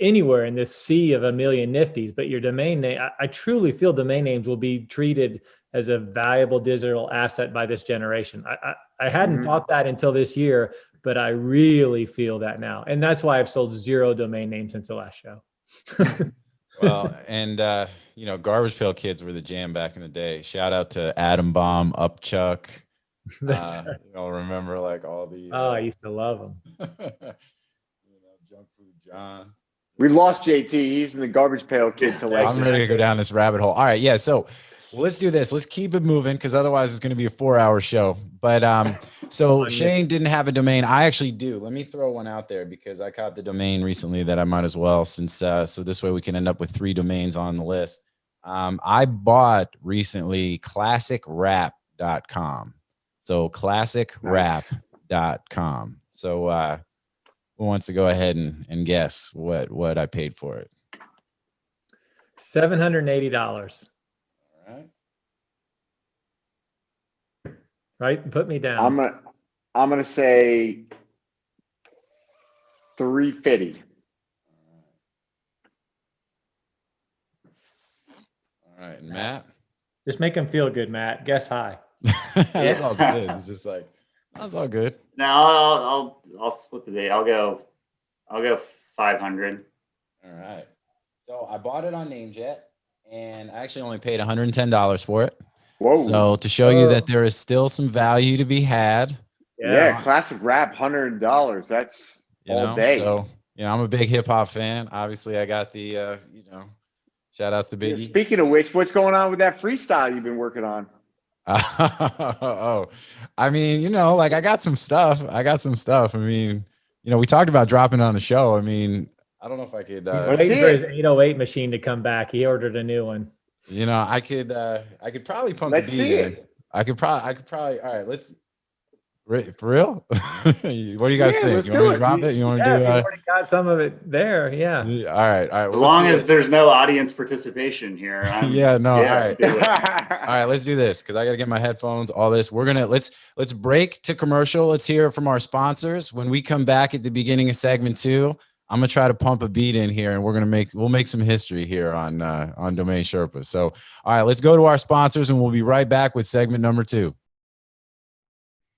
anywhere in this sea of a million Nifties, but your domain name, I truly feel domain names will be treated as a valuable digital asset by this generation. I hadn't thought that until this year, but I really feel that now. And that's why I've sold 0 domain names since the last show. Well, and you know, garbage pail kids were the jam back in the day. Shout out to Atom Bomb, Upchuck. You'll remember like all the I used to love them. You know, Junk Food John. We lost JT. He's in the garbage pail kid collection. I'm ready to go down this rabbit hole. All right. Yeah. So Well, let's do this. Let's keep it moving because otherwise it's going to be a 4-hour show. But so Shane didn't have a domain. I actually do. Let me throw one out there because I caught the domain recently that I might as well since so this way we can end up with 3 domains on the list. I bought recently classicrap.com. So classicrap.com. So who wants to go ahead and guess what I paid for it? $780. All right. Right? Put me down. I'm gonna say 350. All right, and Matt. Just make him feel good, Matt. Guess high. That's all this is. It's just like that's all good. No, I'll split the date. I'll go 500. All right. So I bought it on NameJet, and I actually only paid $110 for it. Whoa. So to show you that there is still some value to be had. Yeah, classic rap, $100. That's all day. So I'm a big hip hop fan. Obviously, I got the shout outs to Biggie. Yeah, speaking of which, what's going on with that freestyle you've been working on? I mean, like I got some stuff. I mean, we talked about dropping it on the show. I mean, I don't know if I could. He's waiting for his 808 machine to come back. He ordered a new one. I could probably pump Let's the beat see in. it. I could probably. All right, let's. For real? What do you guys think? You want me to drop it? You want to do? You already got some of it there. Yeah. All right. As long as there's no audience participation here. All right. All right, let's do this because I got to get my headphones. All this. We're gonna let's break to commercial. Let's hear from our sponsors. When we come back at the beginning of segment 2, I'm gonna try to pump a beat in here, and we'll make some history here on Domain Sherpa. So, all right, let's go to our sponsors, and we'll be right back with segment number 2.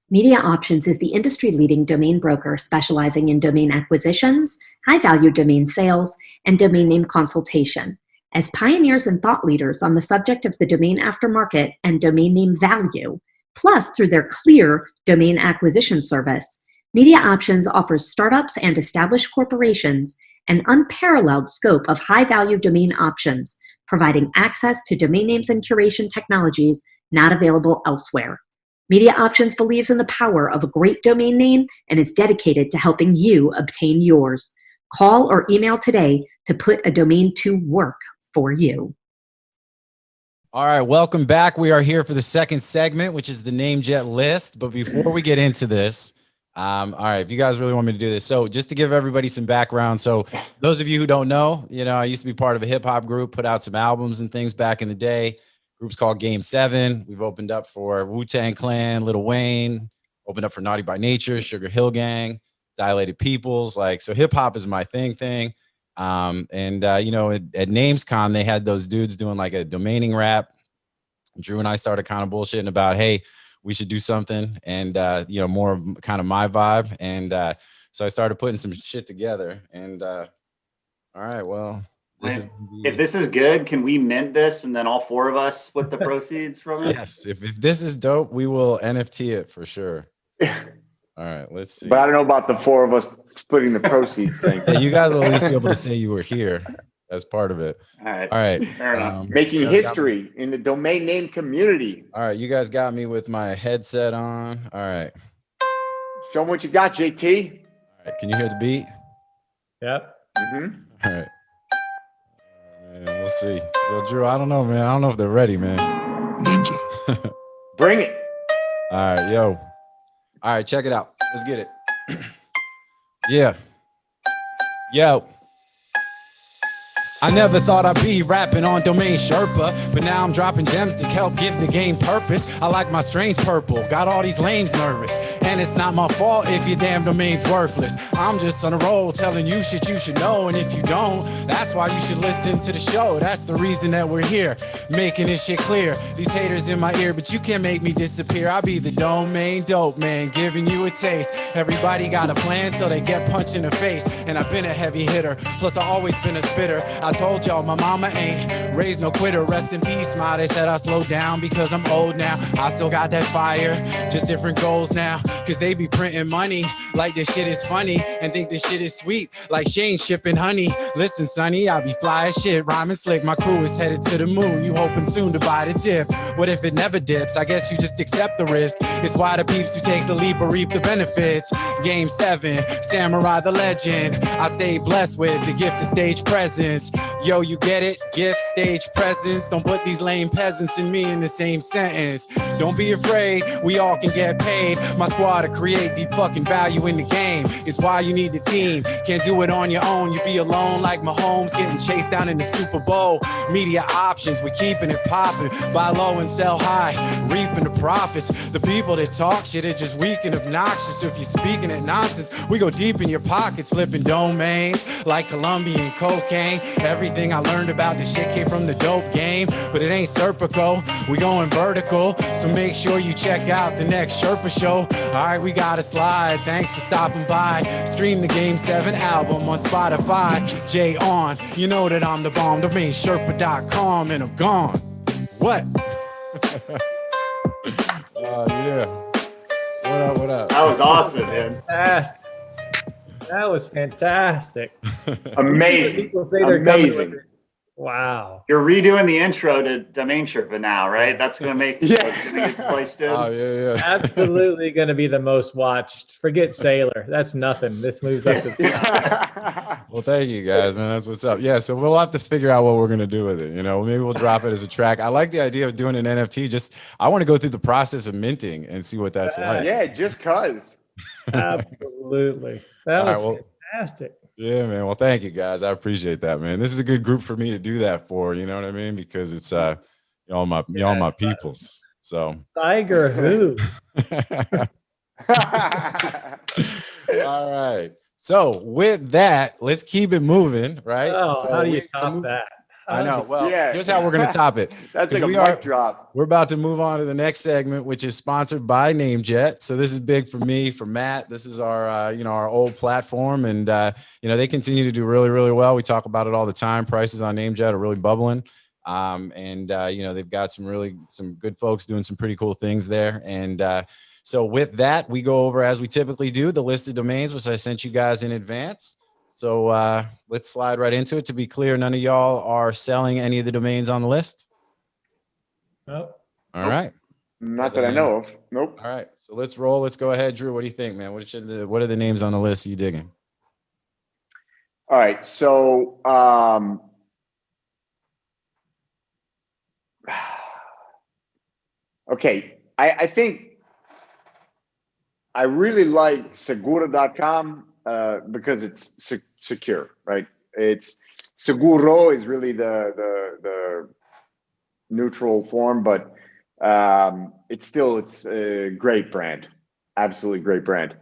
Media Options is the industry-leading domain broker specializing in domain acquisitions, high-value domain sales, and domain name consultation. As pioneers and thought leaders on the subject of the domain aftermarket and domain name value, plus through their clear domain acquisition service, Media Options offers startups and established corporations an unparalleled scope of high-value domain options, providing access to domain names and curation technologies not available elsewhere. Media Options believes in the power of a great domain name and is dedicated to helping you obtain yours. Call or email today to put a domain to work for you. All right, welcome back. We are here for the second segment, which is the NameJet list. But before we get into this, all right, if you guys really want me to do this. So just to give everybody some background. So those of you who don't know, I used to be part of a hip hop group, put out some albums and things back in the day. Group's called Game 7. We've opened up for Wu-Tang Clan, Lil Wayne, opened up for Naughty by Nature, Sugar Hill Gang, Dilated Peoples. So hip hop is my thing. At NamesCon, they had those dudes doing like a domaining rap. Drew and I started kind of bullshitting about, hey, we should do something and, more kind of my vibe. And so I started putting some shit together. And all right, well. If this is good, can we mint this and then all 4 of us split the proceeds from it? Yes. If this is dope, we will NFT it for sure. All right, let's see. But I don't know about the 4 of us splitting the proceeds thing. Yeah, you guys will at least be able to say you were here as part of it. All right. Fair enough. Making history in the domain name community. All right, you guys got me with my headset on. All right. Show them what you got, JT. All right, can you hear the beat? Yep. Mm-hmm. All right. We'll see. Yo, Drew, I don't know, man. I don't know if they're ready, man. Bring it. All right, yo. All right, check it out. Let's get it. Yeah. Yo. I never thought I'd be rapping on Domain Sherpa, but now I'm dropping gems to help give the game purpose. I like my strains purple, got all these lames nervous, and it's not my fault if your damn domain's worthless. I'm just on a roll telling you shit you should know, and if you don't, that's why you should listen to the show. That's the reason that we're here, making this shit clear. These haters in my ear, but you can't make me disappear. I'll be the domain dope man, giving you a taste. Everybody got a plan, so they get punched in the face, and I've been a heavy hitter, plus I always been a spitter. I told y'all my mama ain't raised no quitter. Rest in peace, ma. They said I slowed down because I'm old now. I still got that fire, just different goals now. Cause they be printing money like this shit is funny and think this shit is sweet like Shane shipping honey. Listen, sonny, I be fly as shit, rhyming slick. My crew is headed to the moon. You hoping soon to buy the dip. What if it never dips? I guess you just accept the risk. It's why the peeps who take the leap or reap the benefits. Game 7, Samurai the legend. I stay blessed with the gift of stage presence. Yo, you get it? Gift, stage presence. Don't put these lame peasants and me in the same sentence. Don't be afraid, we all can get paid. My squad to create deep fucking value in the game. It's why you need the team. Can't do it on your own. You be alone like Mahomes getting chased down in the Super Bowl. Media options, we keeping it popping. Buy low and sell high, reaping the profits. The people that talk shit are just weak and obnoxious. So if you're speaking at nonsense, we go deep in your pockets, flipping domains like Colombian cocaine. Everything I learned about this shit came from the dope game, but it ain't Serpico. We going vertical, so make sure you check out the next Sherpa show. All right, we got a slide. Thanks for stopping by. Stream the Game 7 album on Spotify. Jay on, you know that I'm the bomb. DomainSherpa.com, and I'm gone. What? Oh yeah. What up? What up? That was awesome, man. Fantastic. That was fantastic. Amazing. People say they're coming with Amazing. it. Wow. You're redoing the intro to Domain Sherpa now, right? That's gonna make Yeah. that's gonna get spliced in. Oh yeah. Absolutely going to be the most watched. Forget Sailor. That's nothing. This moves up to the top. Well, thank you guys, man. That's what's up. Yeah, so we'll have to figure out what we're gonna do with it. You know, maybe we'll drop it as a track. I like the idea of doing an NFT. Just I want to go through the process of minting and see what that's like. Yeah, just cause. Absolutely. That All right, was well, fantastic. yeah, man. Well, thank you guys. I appreciate that, man. This is a good group for me to do that for. You know what I mean? Because it's y'all my Yes. peoples. So Tiger who? all right. So with that, let's keep it moving, right? Oh, So how do you we're top move- that? I know. Well, Yeah. here's how we're gonna top it. That's like 'Cause a mic drop. We're about to move on to the next segment, which is sponsored by NameJet. So this is big for me, for Matt. This is our, our old platform, and they continue to do really, really well. We talk about it all the time. Prices on NameJet are really bubbling, they've got some good folks doing some pretty cool things there. And so with that, we go over, as we typically do, the list of domains, which I sent you guys in advance. So let's slide right into it. To be clear, none of y'all are selling any of the domains on the list. Nope. All right. Not that I know of. Nope. All right. So let's roll. Let's go ahead. Drew, what do you think, man? What are the names on the list you digging? All right. So okay. I think I really like Segura.com because it's secure, right? It's Seguro is really the neutral form, but it's a great brand, absolutely great brand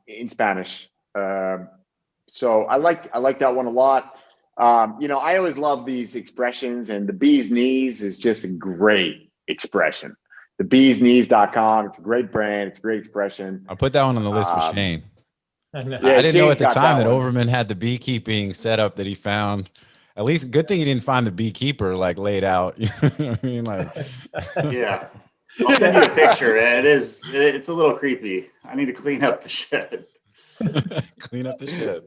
in Spanish. So I like that one a lot. I always love these expressions, and the bee's knees is just a great expression. The beesknees.com, it's a great brand, it's a great expression. I'll put that one on the list for Shane. I know. Yeah, I didn't know Shane's at the got time that that one. Overman had the beekeeping setup that he found. At least good thing he didn't find the beekeeper like laid out. You know what I mean? Like, Yeah. I'll send you a picture. It's a little creepy. I need to clean up the shed. clean up the shed.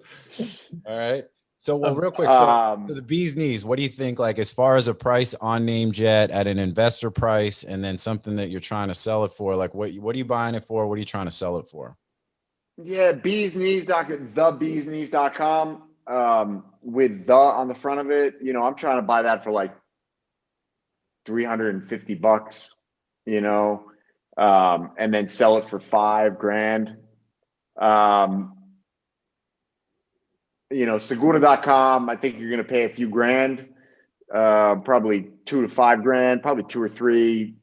All right. So, well, real quick. So the bee's knees, what do you think, like, as far as a price on NameJet at an investor price, and then something that you're trying to sell it for? Like, what are you buying it for? What are you trying to sell it for? Yeah, thebeesknees.com with the on the front of it. I'm trying to buy that for like $350, and then sell it for $5,000. Segura.com, I think you're going to pay a few grand, probably $2,000 to $5,000, probably 2 or 3,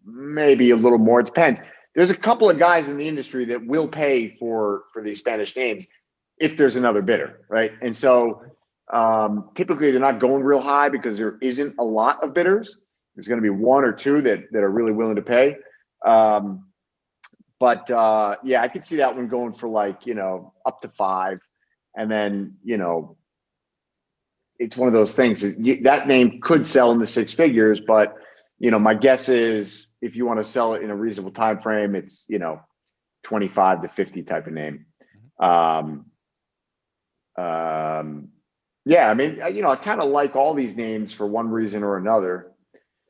maybe a little more. It depends. There's a couple of guys in the industry that will pay for these Spanish names if there's another bidder, right? And so typically they're not going real high because there isn't a lot of bidders. There's going to be 1 or 2 that are really willing to pay. I could see that one going for like, up to 5. And then, it's one of those things that name could sell in the 6 figures, but my guess is if you want to sell it in a reasonable time frame, it's 25 to 50 type of name. Yeah, I mean, I kind of like all these names for one reason or another.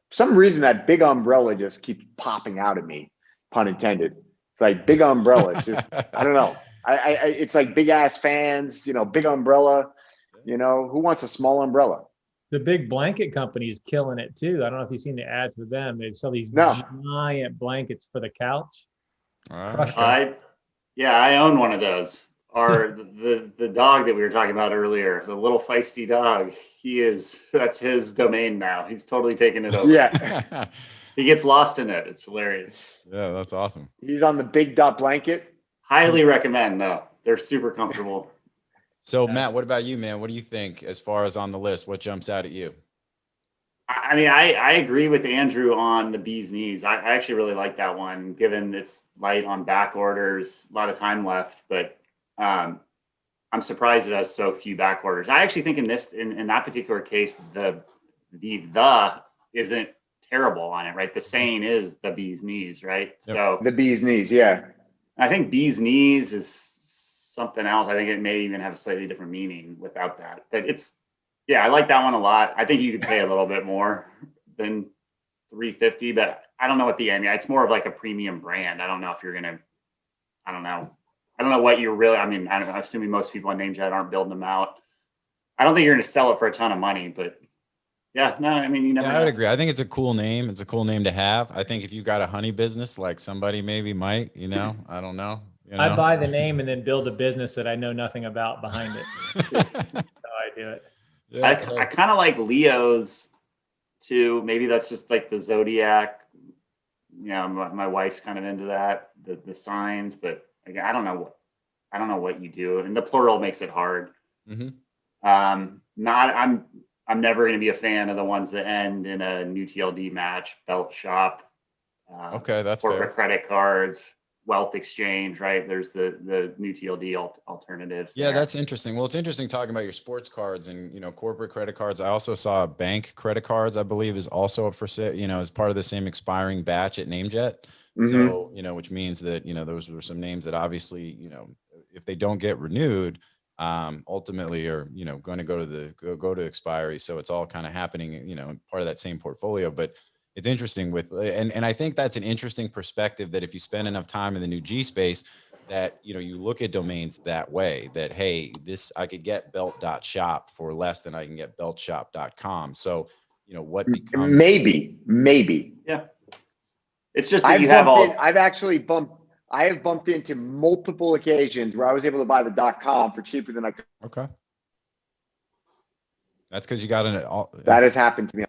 For some reason, that big umbrella just keeps popping out at me, pun intended. It's like big umbrella. It's just, I don't know. It's like big ass fans, big umbrella. Who wants a small umbrella? The big blanket company's killing it too. I don't know if you've seen the ad for them. They sell these giant blankets for the couch. I own one of those. Or the dog that we were talking about earlier, the little feisty dog, that's his domain now. He's totally taken it over. Yeah. He gets lost in it. It's hilarious. Yeah, that's awesome. He's on the big dot blanket. Highly recommend, though. They're super comfortable. So Matt, what about you, man? What do you think as far as on the list? What jumps out at you? I mean, I agree with Andrew on the bee's knees. I actually really like that one, given it's light on back orders, a lot of time left, but I'm surprised it has so few back orders. I actually think in that particular case, the isn't terrible on it, right? The saying is the bee's knees, right? Yep. So the bee's knees, yeah. I think bee's knees is something else. I think it may even have a slightly different meaning without that. But I like that one a lot. I think you could pay a little bit more than $350, but I don't know what it's more of like a premium brand. I don't know if you're gonna, I don't know what you're really, I'm assuming most people on NameJet aren't building them out. I don't think you're going to sell it for a ton of money, but yeah, no, I mean, you never know. I would agree. I think it's a cool name. It's a cool name to have. I think if you got a honey business, like somebody maybe might, I don't know. I buy the name and then build a business that I know nothing about behind it. That's how I do it. Yeah. I kind of like Leo's too. Maybe that's just like the Zodiac. My wife's kind of into that, the signs, but again, I don't know what you do, and the plural makes it hard. Mm-hmm. I'm never going to be a fan of the ones that end in a new TLD match, belt shop. Okay, that's corporate fair. Credit cards, wealth exchange, right? There's the new TLD alternatives. Yeah, that's interesting. Well, it's interesting talking about your sports cards and corporate credit cards. I also saw bank credit cards, I believe, is also up for sale. As part of the same expiring batch at NameJet. Mm-hmm. So which means that those were some names that obviously if they don't get renewed, ultimately are going to go to expiry. So it's all kind of happening part of that same portfolio. But it's interesting and I think that's an interesting perspective, that if you spend enough time in the new G space, that you look at domains that way, that hey, this I could get belt.shop for less than I can get beltshop.com. So what becomes maybe yeah, it's just that I have bumped into multiple occasions where I was able to buy the .com for cheaper than I could. Okay. That's because you got that has happened to me.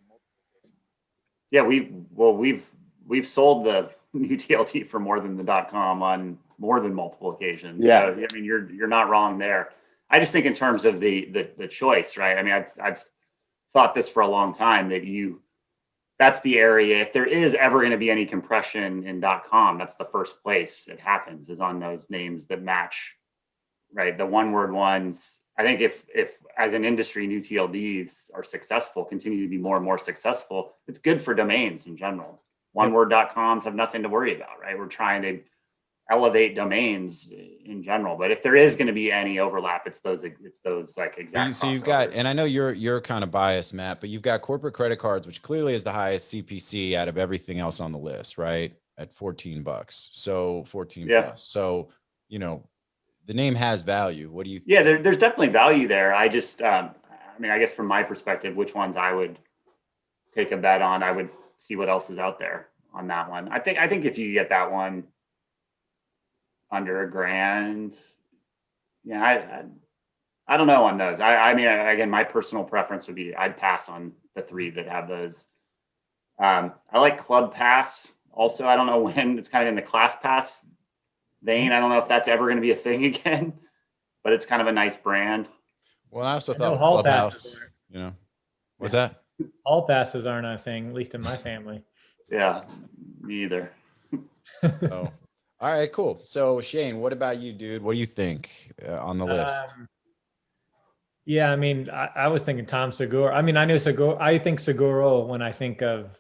Yeah, we've sold the new TLT for more than the .com on more than multiple occasions. Yeah. So, I mean, you're not wrong there. I just think in terms of the choice, right? I mean, I've thought this for a long time that that's the area. If there is ever going to be any compression in .com, that's the first place it happens, is on those names that match, right? The one-word ones. I think if as an industry, new TLDs are successful, continue to be more and more successful, it's good for domains in general. Oneword.coms have nothing to worry about, right? We're trying to elevate domains in general, but if there is going to be any overlap, it's those like exact. So you've got, and I know you're kind of biased, Matt, but you've got corporate credit cards, which clearly is the highest CPC out of everything else on the list, right? At $14. So 14 plus. So the name has value. What do you think? Yeah, there's definitely value there. I just, I guess from my perspective, which ones I would take a bet on, I would see what else is out there on that one. I think if you get that one under $1,000, yeah, I don't know on those. I mean, again, my personal preference would be I'd pass on the 3 that have those. I like Club Pass. Also, I don't know when it's kind of in the Class Pass vein. I don't know if that's ever going to be a thing again, but it's kind of a nice brand. Well, I also thought with Clubhouse, what's that? All passes aren't a thing, at least in my family. Yeah, me either. Oh, all right, cool. So Shane, what about you, dude? What do you think on the list? Yeah, I mean, I was thinking Tom Segura. I mean, I knew Segura. I think Seguro when I think of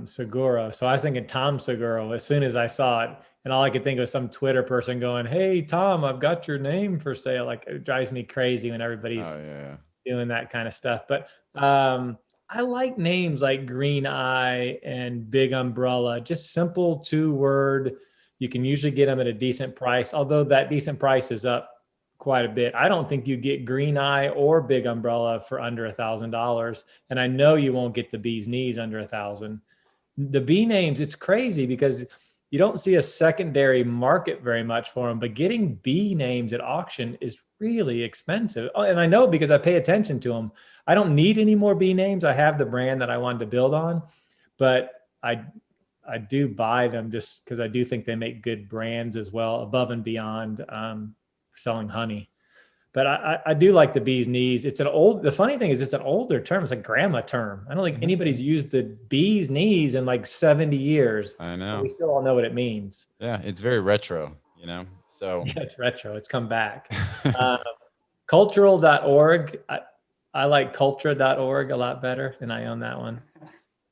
Segura. So I was thinking Tom Segura as soon as I saw it. And all I could think of was some Twitter person going, "Hey, Tom, I've got your name for sale." Like, it drives me crazy when everybody's doing that kind of stuff. But I like names like Green Eye and Big Umbrella, just simple 2-word. You can usually get them at a decent price, although that decent price is up quite a bit. I don't think you get Green Eye or Big Umbrella for under $1,000. And I know you won't get the bee's knees under 1,000. The B names, it's crazy because you don't see a secondary market very much for them, but getting B names at auction is really expensive. Oh, and I know because I pay attention to them. I don't need any more B names. I have the brand that I wanted to build on, but I do buy them just because I do think they make good brands as well, above and beyond selling honey. But I do like the bee's knees. The funny thing is it's an older term. It's a grandma term. I don't think anybody's used the bee's knees in like 70 years. I know. We still all know what it means. Yeah, it's very retro, so. Yeah, it's retro. It's come back. Cultural.org. I like cultura.org a lot better, and I own that one.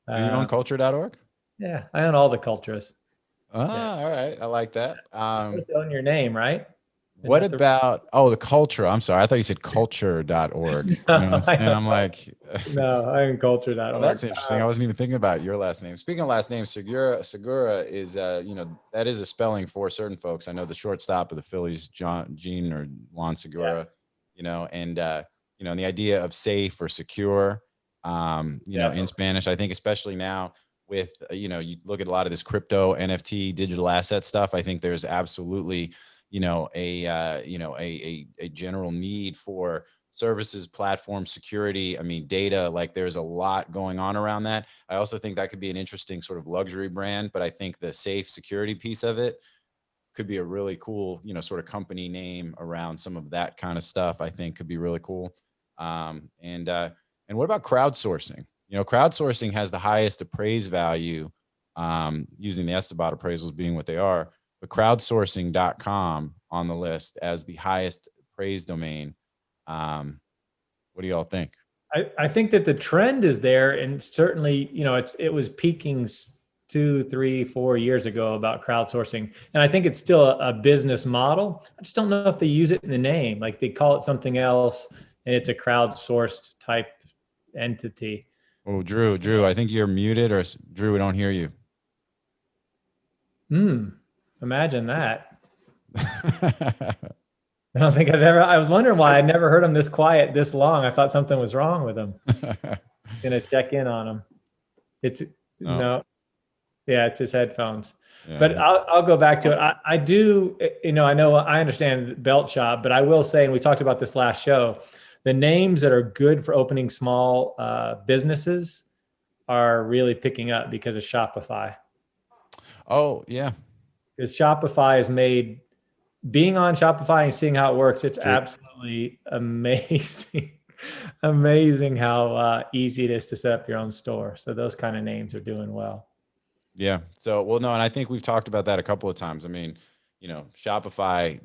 Do you own culture.org? Yeah, I own all the cultras. All right. I like that. You own your name, right? What about the culture? I'm sorry. I thought you said culture.org. You know what I'm saying? I'm like, no, I own culture.org. Well, that's interesting. I wasn't even thinking about your last name. Speaking of last name, Segura is that is a spelling for certain folks. I know the shortstop of the Phillies, Gene or Juan Segura, and the idea of safe or secure, in Spanish, I think especially now with, you look at a lot of this crypto, NFT, digital asset stuff. I think there's absolutely, a general need for services, platform security. I mean, data, like there's a lot going on around that. I also think that could be an interesting sort of luxury brand, but I think the safe security piece of it could be a really cool, sort of company name around some of that kind of stuff. I think could be really cool. And what about crowdsourcing? Crowdsourcing has the highest appraised value, using the Esteban appraisals being what they are, but crowdsourcing.com on the list as the highest appraised domain. What do y'all think? I think that the trend is there, and certainly, it was peaking 2, 3, 4 years ago about crowdsourcing, and I think it's still a business model. I just don't know if they use it in the name, like they call it something else, and it's a crowdsourced type entity. Oh, Drew, I think you're muted, or Drew, we don't hear you. Imagine that. I don't think I was wondering why I never heard him this quiet this long. I thought something was wrong with him. Gonna check in on him. It's his headphones. Yeah. But I'll go back to it. I do, I understand belt shop, but I will say, and we talked about this last show, the names that are good for opening small businesses are really picking up because of Shopify. Oh, yeah. Because Shopify has made being on Shopify and seeing how it works, it's absolutely amazing. Amazing how easy it is to set up your own store. So those kind of names are doing well. Yeah. So, and I think we've talked about that a couple of times. I mean, Shopify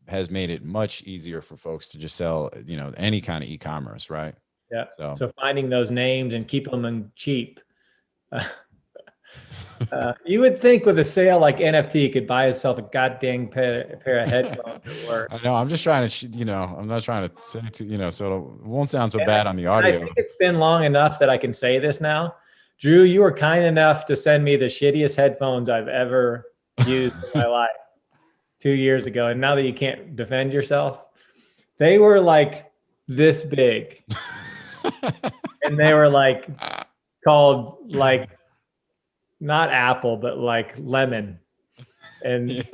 has made it much easier for folks to just sell, any kind of e-commerce, right? Yeah. So finding those names and keeping them cheap. You would think with a sale like NFT, you could buy yourself a goddamn pair of headphones at work. I know. I'm just trying to, I'm not trying to say so it won't sound so bad on the audio. I think it's been long enough that I can say this now. Drew, you were kind enough to send me the shittiest headphones I've ever used in my life 2 years ago. And now that you can't defend yourself, they were like this big. And they were like called like, not apple, but like lemon. And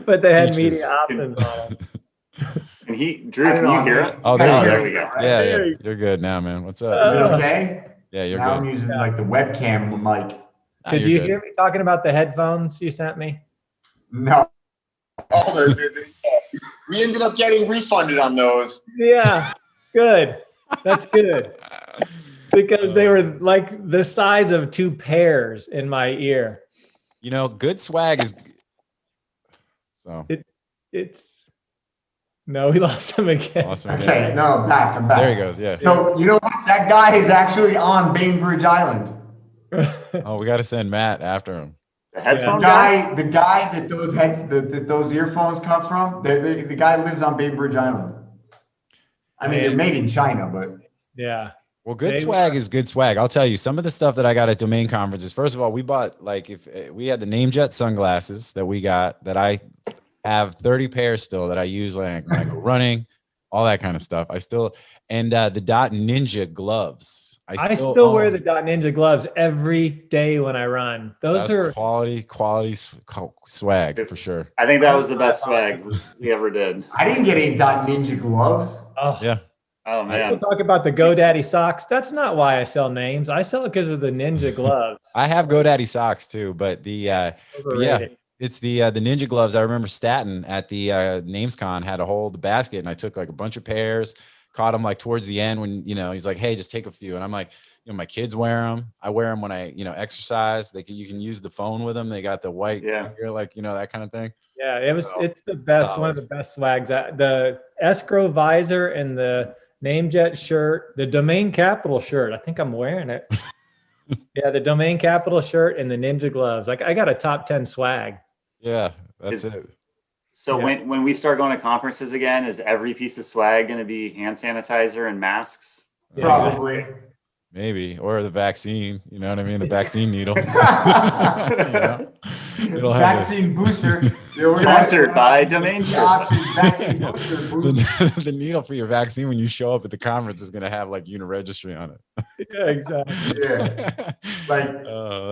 but they had media options on them. And Drew, can you hear it? Oh, there we go. Yeah. You're good now, man. What's up? Is it okay? Yeah, you're now good. I'm using like the webcam mic. Could you hear me talking about the headphones you sent me? No. We ended up getting refunded on those. Yeah, good. That's good. Because they were like the size of 2 pears in my ear. Good swag is so. It's No, we lost him again. Lost him again. Okay, no, I'm back. There he goes. Yeah. So you know what? That guy is actually on Bainbridge Island. Oh, we got to send Matt after him. The headphone guy? The guy that those earphones come from, the guy lives on Bainbridge Island. I mean, they're made in China, but Yeah. Well, good swag is good swag. I'll tell you some of the stuff that I got at domain conferences. First of all, we bought if we had the NameJet sunglasses that we got that I have 30 pairs still that I use like when I go running, all that kind of stuff. I still and the Dot Ninja gloves. I still wear the Dot Ninja gloves every day when I run. Those are quality swag for sure. I think that was the best swag we ever did. I didn't get any Dot Ninja gloves. Oh yeah. Oh man. People talk about the GoDaddy socks. That's not why I sell names. I sell it because of the Ninja gloves. I have GoDaddy socks too, but it's the Ninja gloves. I remember Staten at the NamesCon had a whole basket, and I took like a bunch of pairs, caught them like towards the end when he's like, "Hey, just take a few," and I'm like, my kids wear them. I wear them when I exercise. You can use the phone with them. They got the white, that kind of thing. Yeah, it's the best, solid. One of the best swags. The escrow visor and the NameJet shirt, the Domain Capital shirt. I think I'm wearing it. Yeah, the Domain Capital shirt and the Ninja gloves. Like I got a top 10 swag. Yeah, that's it. So when we start going to conferences again, is every piece of swag going to be hand sanitizer and masks? Probably. Maybe, or the vaccine, you know what I mean? The vaccine needle. Vaccine booster. Sponsored by Domain The needle for your vaccine when you show up at the conference is going to have like Uniregistry on it. Yeah, exactly. Yeah. Like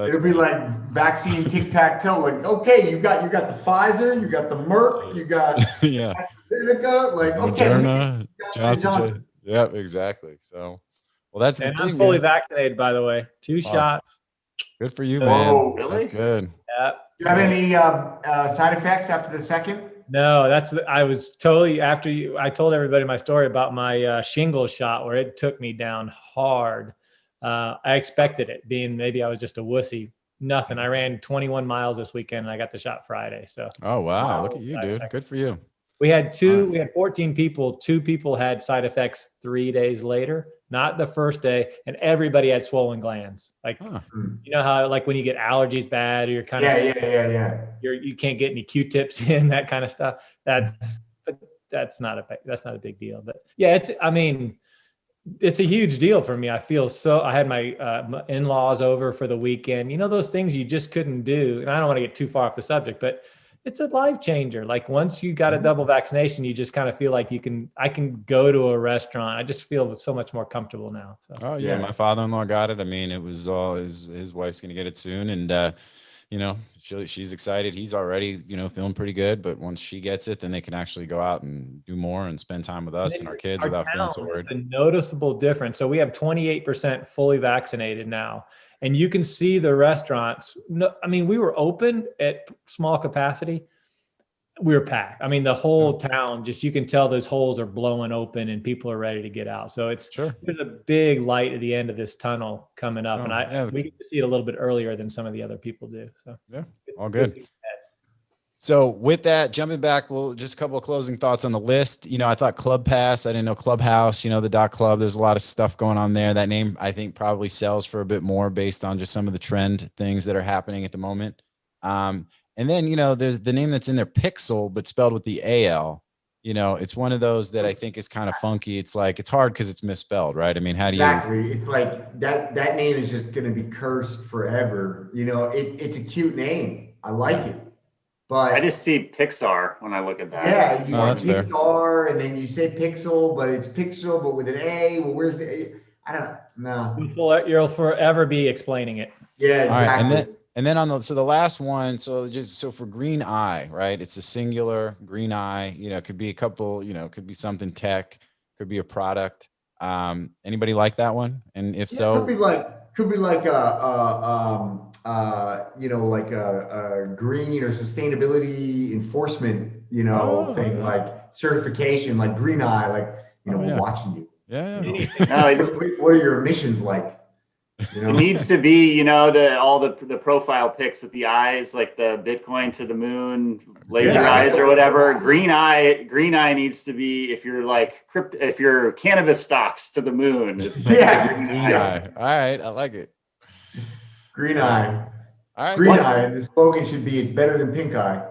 it'll be like vaccine tic-tac-toe. Like, okay, you got the Pfizer, you got the Merck, you got AstraZeneca, like Moderna, Johnson. Yep, exactly. So well, that's the thing. I'm fully vaccinated, by the way. 2 shots. Good for you, man. Oh, really? That's good. Yeah. Do you have any side effects after the second? No, I was totally after I told everybody my story about my shingles shot where it took me down hard. I expected it, being maybe I was just a wussy. Nothing. I ran 21 miles this weekend and I got the shot Friday. So. Oh wow! Look at you, dude. Good for you. We had 14 people. 2 people had side effects 3 days later, not the first day, and everybody had swollen glands. Like, you know how like when you get allergies bad, or you're kind of you can't get any Q-tips in, that kind of stuff. That's not a big deal. But yeah, it's a huge deal for me. I feel so. I had my in-laws over for the weekend. You know those things you just couldn't do, and I don't want to get too far off the subject, but it's a life changer. Like once you got a double vaccination, you just kind of feel like I can go to a restaurant. I just feel so much more comfortable now. So. Oh yeah. My father-in-law got it. I mean, it was all his wife's going to get it soon. And, she's excited. He's already, feeling pretty good, but once she gets it, then they can actually go out and do more and spend time with us and our kids without feeling so worried. A noticeable difference. So we have 28% fully vaccinated now. And you can see the restaurants. No, I mean, we were open at small capacity. We were packed. I mean, the whole town, you can tell those holes are blowing open and people are ready to get out. So there's a big light at the end of this tunnel coming up. We get to see it a little bit earlier than some of the other people do. So yeah, all good. So with that, jumping back, just a couple of closing thoughts on the list. I thought Club Pass, I didn't know Clubhouse, the .club, there's a lot of stuff going on there. That name, I think, probably sells for a bit more based on just some of the trend things that are happening at the moment. And then, there's the name that's in there, Pixel, but spelled with the AL. It's one of those that I think is kind of funky. It's like, it's hard because it's misspelled, right? I mean, how do you? Exactly. It's like that name is just going to be cursed forever. It's a cute name. I like it. But I just see Pixar when I look at that. Yeah, you that's see Pixar, and then you say Pixel, but it's Pixel, but with an A. Well, where's the A? I don't know. You'll forever be explaining it. Yeah, exactly. All right, and then on the last one, so for Green Eye, right? It's a singular Green Eye. It could be a couple. It could be something tech, could be a product. Anybody like that one? And if so, could be like a green or sustainability enforcement, thing, like certification, like Green Eye, like, we're watching you. Yeah. What are your emissions like? It needs to be, all the profile pics with the eyes, like the Bitcoin to the moon, laser eyes or whatever. Green eye needs to be if you're cannabis stocks to the moon. It's like Yeah. Green eye. All right, I like it. Green eye. All right. Green eye. And the slogan should be, "It's better than pink eye."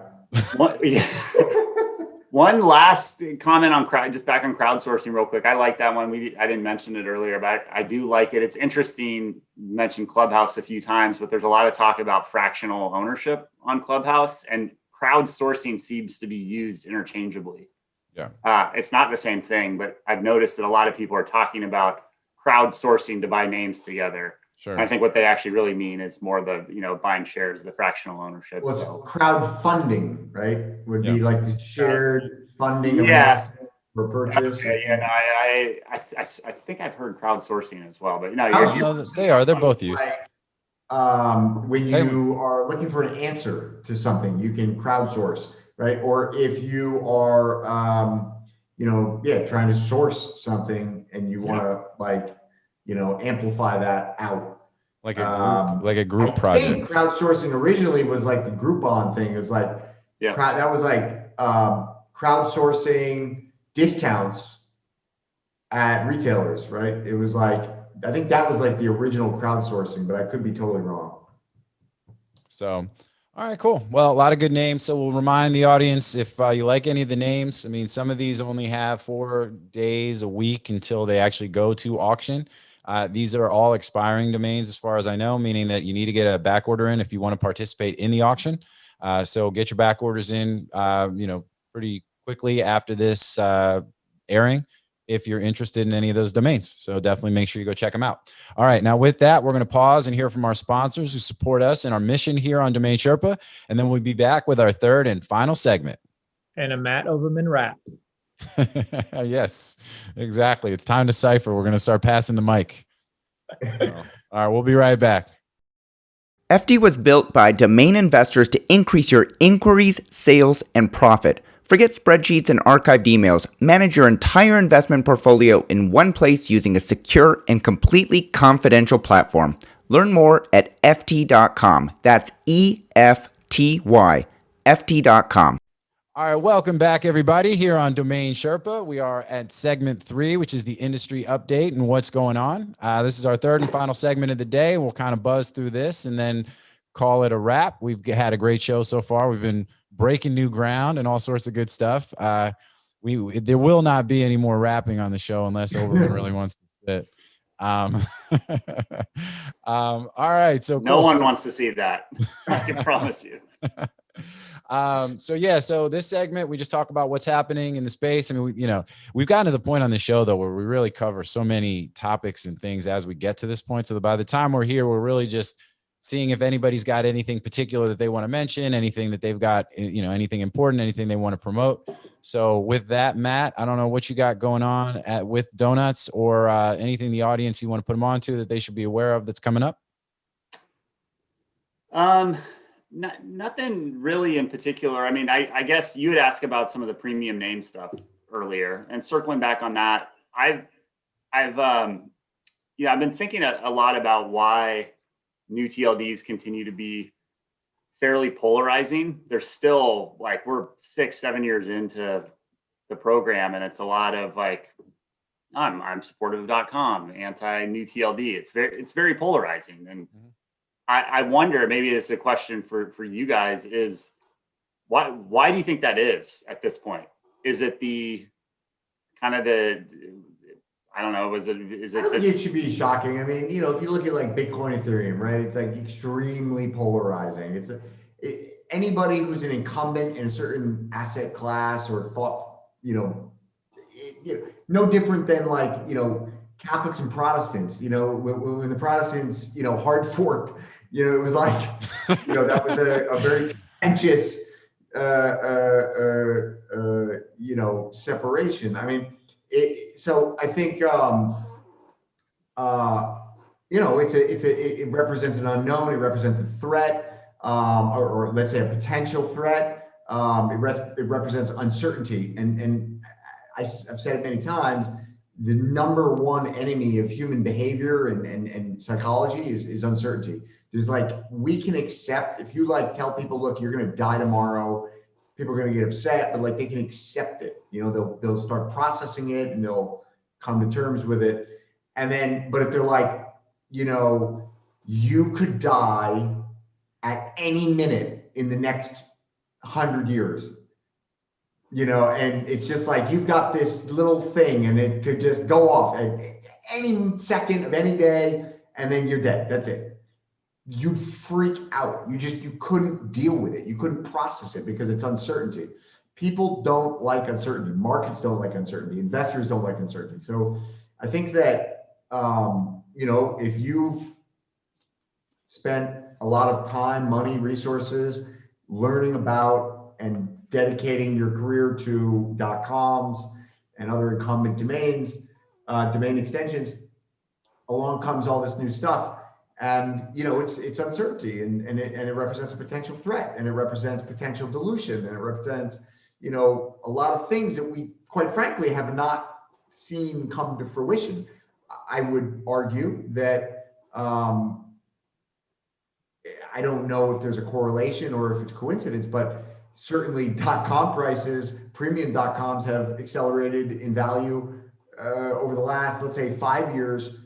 One last comment on just back on crowdsourcing real quick. I like that one. I didn't mention it earlier, but I do like it. It's interesting. You mentioned Clubhouse a few times, but there's a lot of talk about fractional ownership on Clubhouse, and crowdsourcing seems to be used interchangeably. Yeah. It's not the same thing, but I've noticed that a lot of people are talking about crowdsourcing to buy names together. Sure. I think what they actually really mean is more the, buying shares, the fractional ownership. Well, it's crowdfunding, right? Would be like the shared funding of an Yeah. asset for purchase. Okay, and I think I've heard crowdsourcing as well, but they are. They're both used. When you are looking for an answer to something, you can crowdsource, right? Or if you are, trying to source something and you want to amplify that out. Like a group project. I think crowdsourcing originally was like the Groupon thing. It was like, that was like crowdsourcing discounts at retailers, right? It was like, I think that was like the original crowdsourcing, but I could be totally wrong. So, all right, cool. Well, a lot of good names. So we'll remind the audience if you like any of the names. I mean, some of these only have 4 days a week until they actually go to auction. These are all expiring domains as far as I know, meaning that you need to get a back order in if you want to participate in the auction. So get your back orders in, pretty quickly after this airing if you're interested in any of those domains. So definitely make sure you go check them out. All right. Now with that, we're going to pause and hear from our sponsors who support us in our mission here on Domain Sherpa. And then we'll be back with our third and final segment. And a Matt Overman wrap. Yes, exactly. It's time to cipher. We're going to start passing the mic. All right. We'll be right back. FD was built by domain investors to increase your inquiries, sales, and profit. Forget spreadsheets and archived emails. Manage your entire investment portfolio in one place using a secure and completely confidential platform. Learn more at ft.com. That's EFTY, ft.com. All right, welcome back, everybody, here on Domain Sherpa. We are at segment 3, which is the industry update and what's going on. This is our third and final segment of the day. We'll kind of buzz through this and then call it a wrap. We've had a great show so far. We've been breaking new ground and all sorts of good stuff. There will not be any more rapping on the show unless Overman really wants to spit. All right, so no one wants to see that. I can promise you. So this segment, we just talk about what's happening in the space. I mean, we've gotten to the point on the show though, where we really cover so many topics and things as we get to this point. So by the time we're here, we're really just seeing if anybody's got anything particular that they want to mention, anything that they've got, anything important, anything they want to promote. So with that, Matt, I don't know what you got going on with Donuts or anything the audience you want to put them on to that they should be aware of that's coming up. Nothing really in particular. I mean, I guess you had asked about some of the premium name stuff earlier, and circling back on that, I've been thinking a lot about why new TLDs continue to be fairly polarizing. They're still like, we're 6-7 years into the program, and it's a lot of like, I'm supportive of .com, anti new TLD. It's very polarizing, and I wonder, maybe it's a question for you guys, is why do you think that is at this point? Is it I don't know, is it I don't think it should be shocking. I mean, if you look at like Bitcoin, Ethereum, right? It's like extremely polarizing. Anybody who's an incumbent in a certain asset class or thought, no different than like, Catholics and Protestants, when the Protestants, hard forked, it was like, that was a very contentious, separation. I mean, so I think, it represents an unknown, it represents a threat, or let's say a potential threat. It represents uncertainty. And I've said it many times, the number one enemy of human behavior and psychology is uncertainty. There's like, we can accept, if you like tell people, look, you're going to die tomorrow, people are going to get upset, but like they can accept it. You know, they'll start processing it and they'll come to terms with it. And then, but if they're like, you know, you could die at any minute in the next 100 years, you know, and it's just like, you've got this little thing and it could just go off at any second of any day and then you're dead. That's it. You'd freak out. You couldn't deal with it. You couldn't process it because it's uncertainty. People don't like uncertainty. Markets don't like uncertainty. Investors don't like uncertainty. So I think that, you know, if you've spent a lot of time, money, resources, learning about and dedicating your career to .coms and other incumbent domains, domain extensions, along comes all this new stuff. And, you know, it's uncertainty and it represents a potential threat, and it represents potential dilution, and it represents, you know, a lot of things that we quite frankly have not seen come to fruition. I would argue that, I don't know if there's a correlation or if it's coincidence, but certainly .com prices, premium .coms have accelerated in value over the last, let's say, 5 years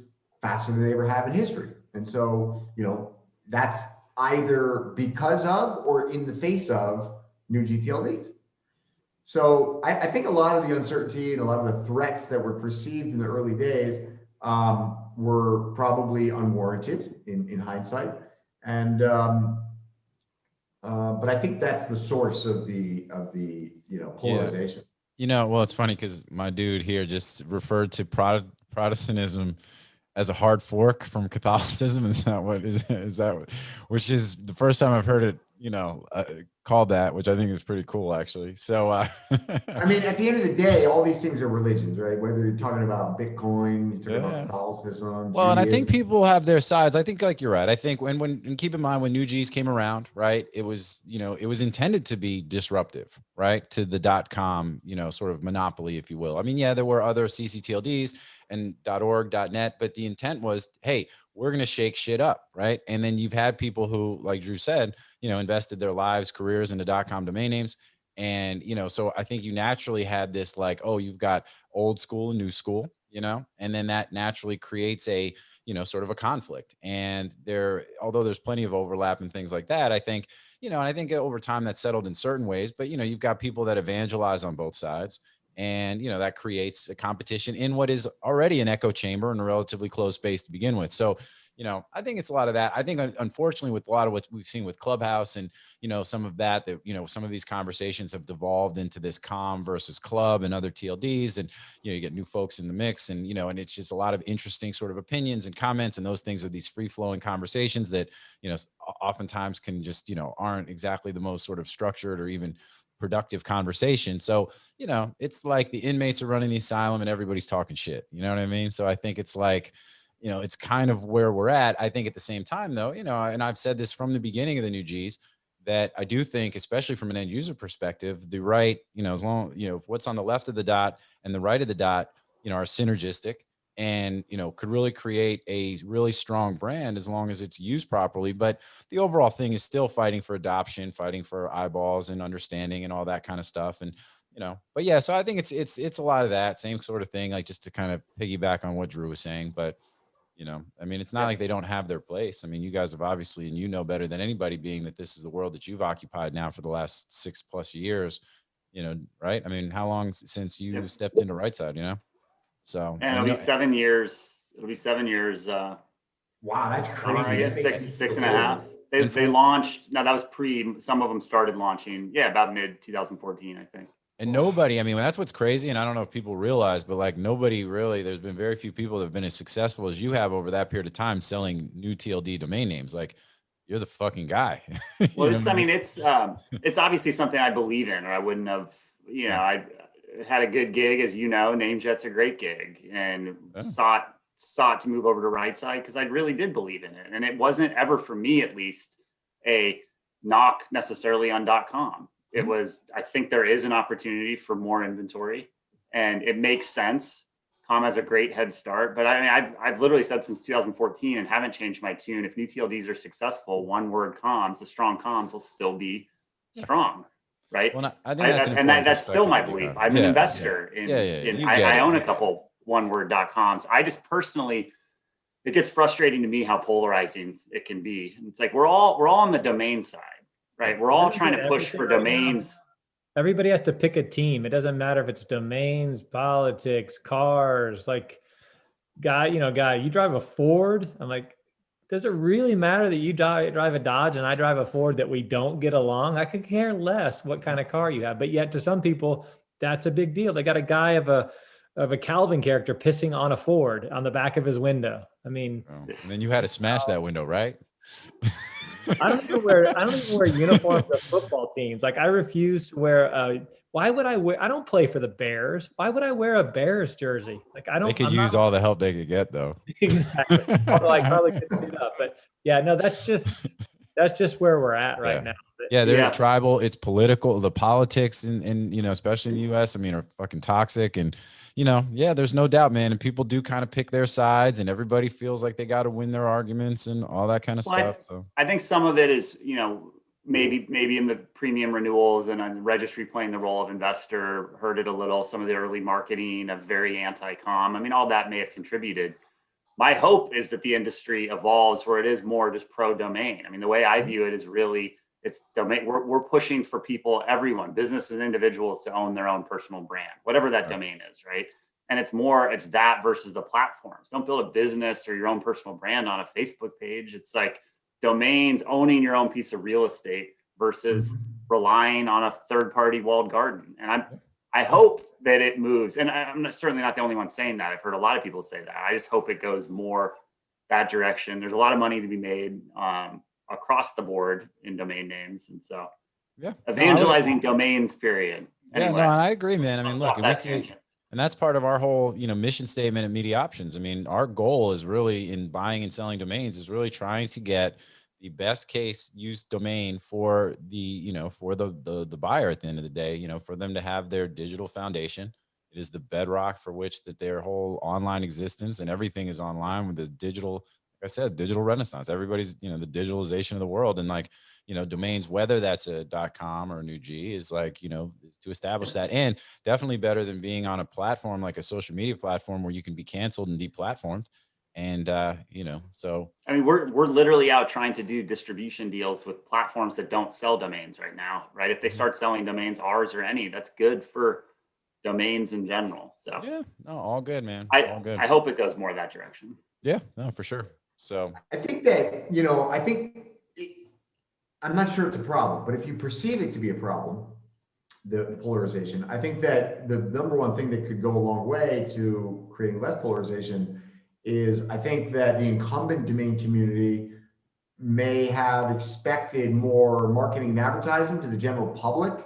faster than they ever have in history. And so, you know, that's either because of or in the face of new GTLDs. So I think a lot of the uncertainty and a lot of the threats that were perceived in the early days were probably unwarranted in hindsight. And but I think that's the source of the you know, polarization. Yeah. You know, well, it's funny because my dude here just referred to Protestantism as a hard fork from Catholicism. Is that what is that? Which is the first time I've heard it, you know, called that, which I think is pretty cool, actually. So, I mean, at the end of the day, all these things are religions, right? Whether you're talking about Bitcoin, you're talking about Catholicism. Well, and I think Judaism. people have their sides. I think, like, you're right. I think and keep in mind when New G's came around, right? It was, you know, it was intended to be disruptive, right? To the .com, you know, sort of monopoly, if you will. I mean, yeah, there were other CCTLDs and .org, .net, but the intent was, hey, we're going to shake shit up, right? And then you've had people who, like Drew said, you know, invested their lives, careers into .com domain names. And, you know, so I think you naturally had this, like, oh, you've got old school and new school, you know, and then that naturally creates a, you know, sort of a conflict. And although there's plenty of overlap and things like that, I think, you know, and I think over time that's settled in certain ways, but, you know, you've got people that evangelize on both sides. And, you know, that creates a competition in what is already an echo chamber and a relatively closed space to begin with. So, you know, I think it's a lot of that. I think, unfortunately, with a lot of what we've seen with Clubhouse and, you know, some of that, you know, some of these conversations have devolved into this com versus club and other TLDs. And, you know, you get new folks in the mix and, you know, and it's just a lot of interesting sort of opinions and comments. And those things are these free flowing conversations that, you know, oftentimes can just, you know, aren't exactly the most sort of structured or even productive conversation. So, you know, it's like the inmates are running the asylum and everybody's talking shit. You know what I mean? So I think it's like, you know, it's kind of where we're at. I think at the same time, though, you know, and I've said this from the beginning of the new G's, that I do think, especially from an end user perspective, the right, you know, as long, you know, what's on the left of the dot and the right of the dot, you know, are synergistic and, you know, could really create a really strong brand as long as it's used properly. But the overall thing is still fighting for adoption, fighting for eyeballs and understanding and all that kind of stuff. And, you know, but yeah, so I think it's a lot of that same sort of thing, like just to kind of piggyback on what Drew was saying. But, you know, I mean, it's not like they don't have their place. I mean, you guys have obviously, and you know better than anybody, being that this is the world that you've occupied now for the last 6+ years, you know, right? I mean, how long since you stepped into right side, you know? So, and it'll be 7 years. It'll be 7 years. Wow, that's Summer, crazy. I guess That makes six me and feel a half. old. They launched. Now that was some of them started launching. Yeah, about mid 2014, I think. and nobody, I mean, that's what's crazy. And I don't know if people realize, but like nobody really, there's been very few people that have been as successful as you have over that period of time selling new TLD domain names. Like, you're the fucking guy. Well, I mean, it's obviously something I believe in, or I wouldn't have, you know, I had a good gig, as you know, NameJet's a great gig, and sought to move over to right side because I really did believe in it. And it wasn't ever, for me at least, a knock necessarily on .com. It was, I think there is an opportunity for more inventory, and it makes sense .com has a great head start, but I mean, I've literally said since 2014 and haven't changed my tune. If new TLDs are successful, one word comms, the strong comms will still be strong, right? Well, I think that's an and important that's still my perspective to belief. have. I'm an investor in. You get I it. own a couple one word .coms. I just personally, it gets frustrating to me how polarizing it can be. And it's like we're all on the domain side, right? We're all trying to push for domains. Everybody has to pick a team. It doesn't matter if it's domains, politics, cars. Like, guy, you drive a Ford. I'm like, does it really matter that you drive a Dodge and I drive a Ford, that we don't get along? I could care less what kind of car you have. But yet to some people, that's a big deal. They got a guy of a Calvin character pissing on a Ford on the back of his window. I mean, and then you had to smash that window, right? I don't even wear uniforms of football teams. Like, I refuse to wear. Why would I wear? I don't play for the Bears. Why would I wear a Bears jersey? Like, I don't. They could use all the help they could get, though. Exactly. Although I probably could suit up, but yeah, no, that's just where we're at right now. Yeah, they're tribal. It's political. The politics in especially in the U.S. I mean, are fucking toxic, and there's no doubt, man. And people do kind of pick their sides, and everybody feels like they got to win their arguments and all that kind of stuff. So I think some of it is, maybe in the premium renewals and on the registry playing the role of investor hurt it a little. Some of the early marketing of very anti-com. I mean, all that may have contributed. My hope is that the industry evolves where it is more just pro-domain. I mean, the way I view it is really it's domain. We're pushing for people, everyone, businesses and individuals, to own their own personal brand, whatever that domain is, right? And it's that versus the platforms. Don't build a business or your own personal brand on a Facebook page. It's like domains, owning your own piece of real estate versus relying on a third-party walled garden. And I hope that it moves. And I'm certainly not the only one saying that. I've heard a lot of people say that. I just hope it goes more that direction. There's a lot of money to be made across the board in domain names. And so evangelizing domains, period. Anyway, I agree, man. I mean, look, and that's part of our whole, mission statement at Media Options. I mean, our goal is really in buying and selling domains is really trying to get the best case used domain for the, for the buyer at the end of the day, for them to have their digital foundation. It is the bedrock for which that their whole online existence and everything is online with the digital, like I said, digital renaissance. Everybody's, the digitalization of the world, and like, domains, whether that's a .com or a new G, is like, is to establish that, and definitely better than being on a platform like a social media platform where you can be canceled and deplatformed. And, so. I mean, we're literally out trying to do distribution deals with platforms that don't sell domains right now, right? If they start selling domains, ours or any, that's good for domains in general. So yeah, no, all good, man. All good. I hope it goes more that direction. Yeah, no, for sure. So I think that, I'm not sure it's a problem, but if you perceive it to be a problem, the polarization, I think that the number one thing that could go a long way to creating less polarization is, I think that the incumbent domain community may have expected more marketing and advertising to the general public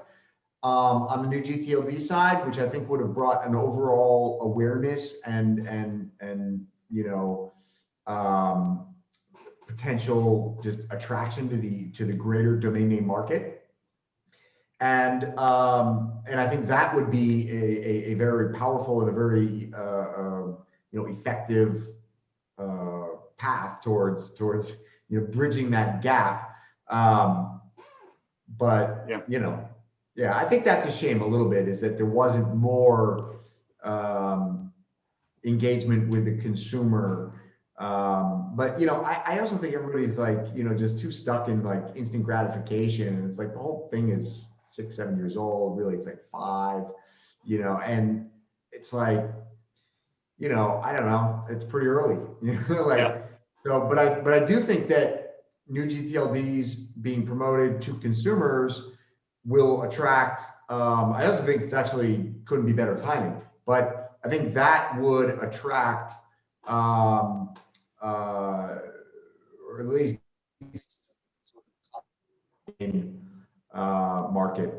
on the new GTLD side, which I think would have brought an overall awareness and potential just attraction to the greater domain name market. And I think that would be a very powerful and a very effective path towards bridging that gap. But I think that's a shame a little bit, is that there wasn't more engagement with the consumer. But I also think everybody's like, just too stuck in like instant gratification. And it's like the whole thing is 6-7 years old. Really, it's like 5, and it's like, I don't know, it's pretty early, so, but I do think that new GTLDs being promoted to consumers will attract, I also think it's actually couldn't be better timing, but I think that would attract, or at least in market.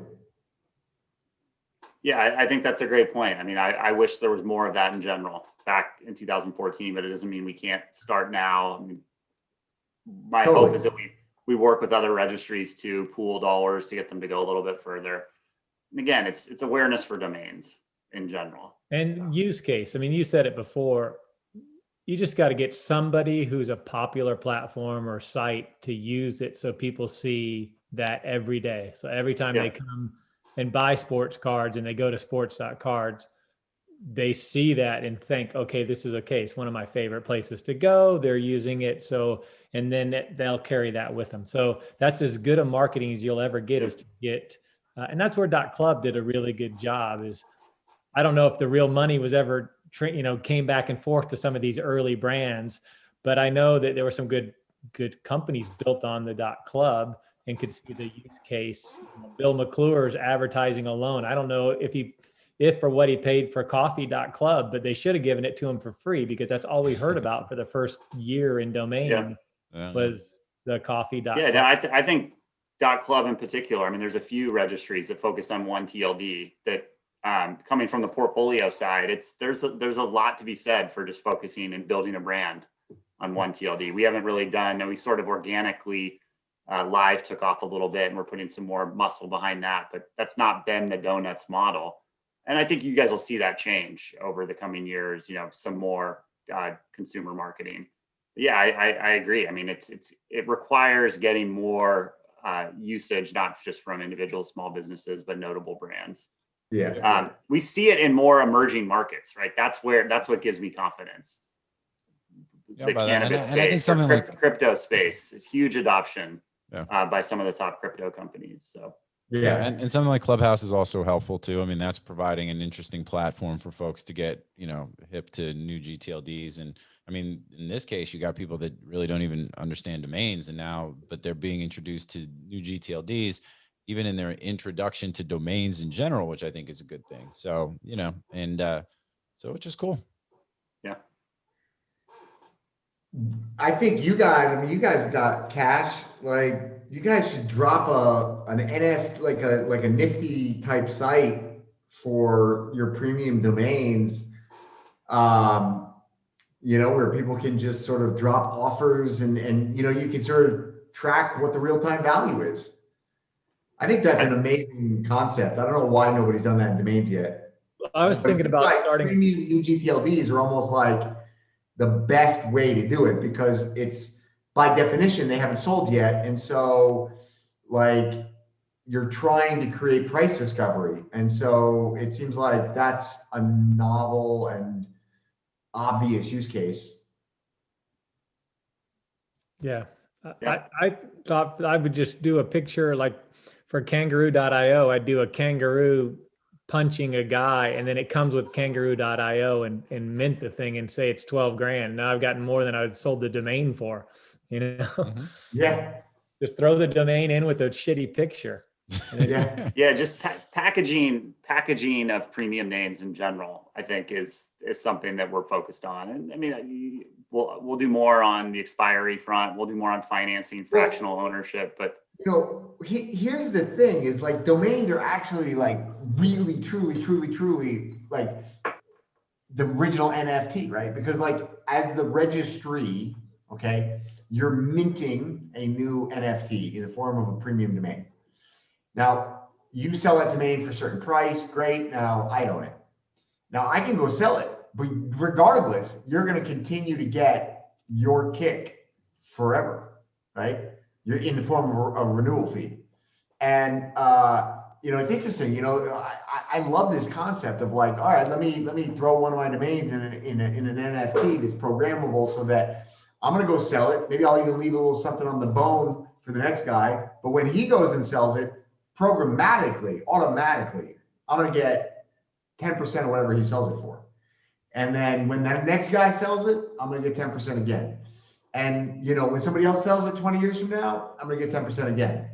Yeah, I think that's a great point. I mean, I wish there was more of that in general back in 2014, but it doesn't mean we can't start now. I mean, my hope is that we work with other registries to pool dollars to get them to go a little bit further. And again, it's awareness for domains. in general. And use case. I mean, you said it before. You just got to get somebody who's a popular platform or site to use it so people see that every day. So every time they come and buy Sports.Cards and they go to Sports.Cards, they see that and think, okay, this is a case, one of my favorite places to go. They're using it. So, and then they'll carry that with them. So that's as good a marketing as you'll ever get is to get, and that's where .club did a really good job is, I don't know if the real money was ever, came back and forth to some of these early brands, but I know that there were some good companies built on the .club and could see the use case. Bill McClure's advertising alone. I don't know if for what he paid for coffee.club, but they should have given it to him for free because that's all we heard about for the first year in domain was the coffee.club. Yeah, no, I think .club in particular, I mean, there's a few registries that focused on one TLD that coming from the portfolio side, there's a lot to be said for just focusing and building a brand on one TLD. We haven't really done, and we sort of organically live took off a little bit and we're putting some more muscle behind that, but that's not been the Donuts model. And I think you guys will see that change over the coming years, some more consumer marketing. But yeah, I agree. I mean, it requires getting more usage, not just from individual small businesses, but notable brands. Yeah. We see it in more emerging markets, right? That's what gives me confidence. The cannabis space, I think something like crypto space, huge adoption by some of the top crypto companies. So. Yeah. And something like Clubhouse is also helpful too. I mean, that's providing an interesting platform for folks to get, hip to new GTLDs. And I mean, in this case, you got people that really don't even understand domains but they're being introduced to new GTLDs, even in their introduction to domains in general, which I think is a good thing. So, so which is cool. Yeah. I think you guys got cash. Like, you guys should drop an NFT, like a nifty type site for your premium domains. Where people can just sort of drop offers and you can sort of track what the real-time value is. I think that's an amazing concept. I don't know why nobody's done that in domains yet. I was thinking about starting premium new GTLDs are almost like the best way to do it because it's by definition they haven't sold yet, and so like you're trying to create price discovery, and so it seems like that's a novel and obvious use case. Yeah. I thought I would just do a picture like for kangaroo.io. I'd do a kangaroo punching a guy and then it comes with kangaroo.io and mint the thing and say it's 12 grand. Now I've gotten more than I sold the domain for, Yeah. Just throw the domain in with a shitty picture. Yeah. Just packaging of premium names in general, I think is something that we're focused on. And I mean, we'll do more on the expiry front. We'll do more on financing, fractional ownership, but here's the thing is like domains are actually like really, truly like the original NFT, right? Because like as the registry, okay, you're minting a new NFT in the form of a premium domain. Now you sell that domain for a certain price, great, now I own it. Now I can go sell it, but regardless, you're gonna continue to get your kick forever, right? You're in the form of a renewal fee. And it's interesting, I love this concept of like, all right, let me throw one of my domains in an NFT that's programmable so that I'm gonna go sell it. Maybe I'll even leave a little something on the bone for the next guy. But when he goes and sells it, programmatically, automatically, I'm gonna get 10% of whatever he sells it for. And then when that next guy sells it, I'm gonna get 10% again. And when somebody else sells it 20 years from now, I'm gonna get 10% again.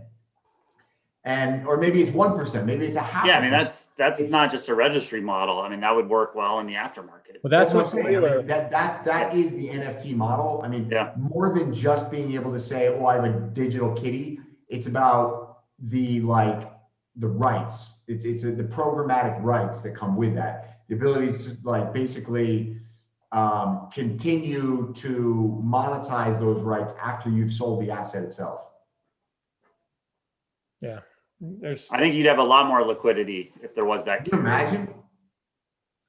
Or maybe it's 1%, maybe it's a half. Yeah, I mean that's not just a registry model. I mean that would work well in the aftermarket. Well, that's what I'm saying. I mean, that is the NFT model. I mean, more than just being able to say, oh, I have a digital kitty. It's about the rights. It's the programmatic rights that come with that. The ability to like basically continue to monetize those rights after you've sold the asset itself. Yeah. I think you'd have a lot more liquidity if there was that. Can you imagine?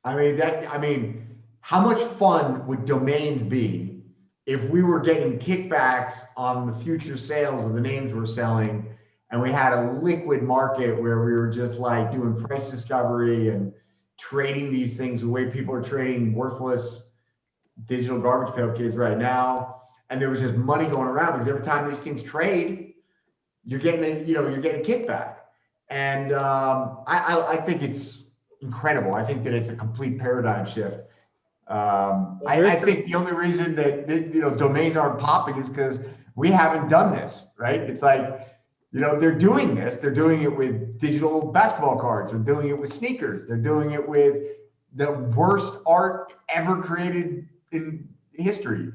I mean, how much fun would domains be if we were getting kickbacks on the future sales of the names we're selling, and we had a liquid market where we were just like doing price discovery and trading these things the way people are trading worthless digital garbage pail kids right now, and there was just money going around because every time these things trade, you're getting you're getting a kickback, and I think it's incredible. I think that it's a complete paradigm shift. I think the only reason that domains aren't popping is because we haven't done this, right? It's like, they're doing this. They're doing it with digital basketball cards. They're doing it with sneakers. They're doing it with the worst art ever created in history.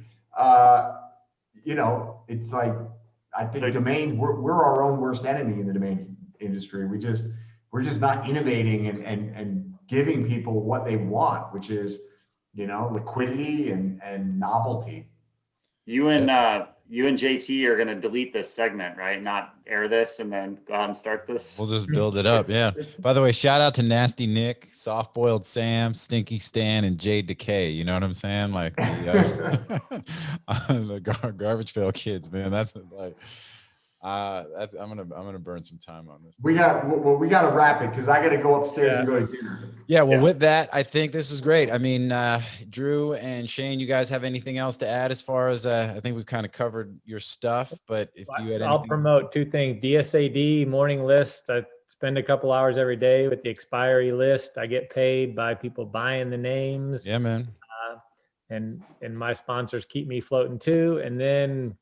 It's like, I think domains, we're our own worst enemy in the domain industry. We're just not innovating and giving people what they want, which is, liquidity and novelty. You and JT are going to delete this segment, right? Not air this and then go out and start this. We'll just build it up. Yeah. By the way, shout out to Nasty Nick, Soft Boiled Sam, Stinky Stan, and Jade Decay. You know what I'm saying? Like the garbage pail kids, man. That's like, I'm gonna burn some time on this. We got to wrap it because I got to go upstairs and go to dinner. Yeah, well, with that, I think this is great. I mean, Drew and Shane, you guys have anything else to add as far as I think we've kind of covered your stuff, but if you had anything. I'll promote two things: DSAD morning list. I spend a couple hours every day with the expiry list. I get paid by people buying the names. Yeah, man. And my sponsors keep me floating too. And then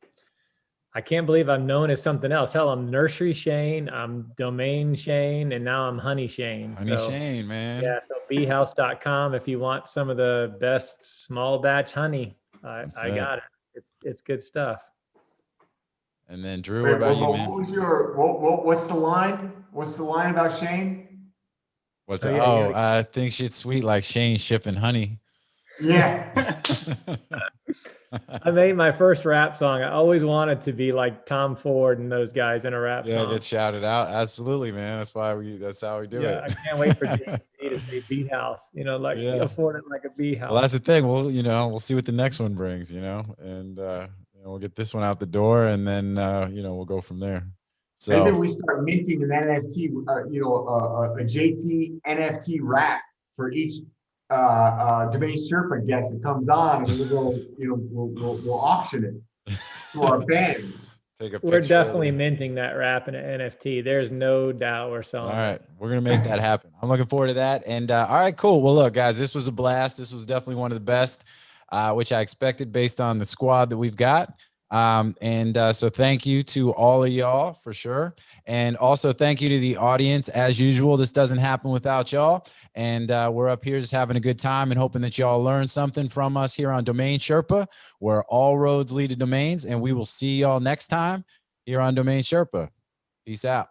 I can't believe I'm known as something else. Hell, I'm Nursery Shane, I'm Domain Shane, and now I'm Honey Shane. Shane, man. Yeah, so beehouse.com if you want some of the best small batch honey. I got it. It's good stuff. And then Drew, what about you, man? What's the line? What's the line about Shane? I think she's sweet like Shane shipping honey. Yeah. I made my first rap song. I always wanted to be like Tom Ford and those guys in a rap song. Yeah, get shouted out. Absolutely, man. That's how we do it. I can't wait for JT to say bee house, afford it like a bee house. Well, that's the thing. We'll see what the next one brings, and we'll get this one out the door, and then we'll go from there. So maybe we start minting an NFT, a JT NFT rap for each Domain Sherpa guest that comes on, and we'll auction it to our fans. We're definitely minting that rap in an NFT. There's no doubt we're selling. All right, we're gonna make that happen. I'm looking forward to that. And all right, cool. Well, look, guys, this was a blast. This was definitely one of the best, which I expected based on the squad that we've got. So thank you to all of y'all for sure. And also thank you to the audience. As usual, this doesn't happen without y'all. And we're up here just having a good time and hoping that y'all learn something from us here on Domain Sherpa, where all roads lead to domains. And we will see y'all next time here on Domain Sherpa. Peace out.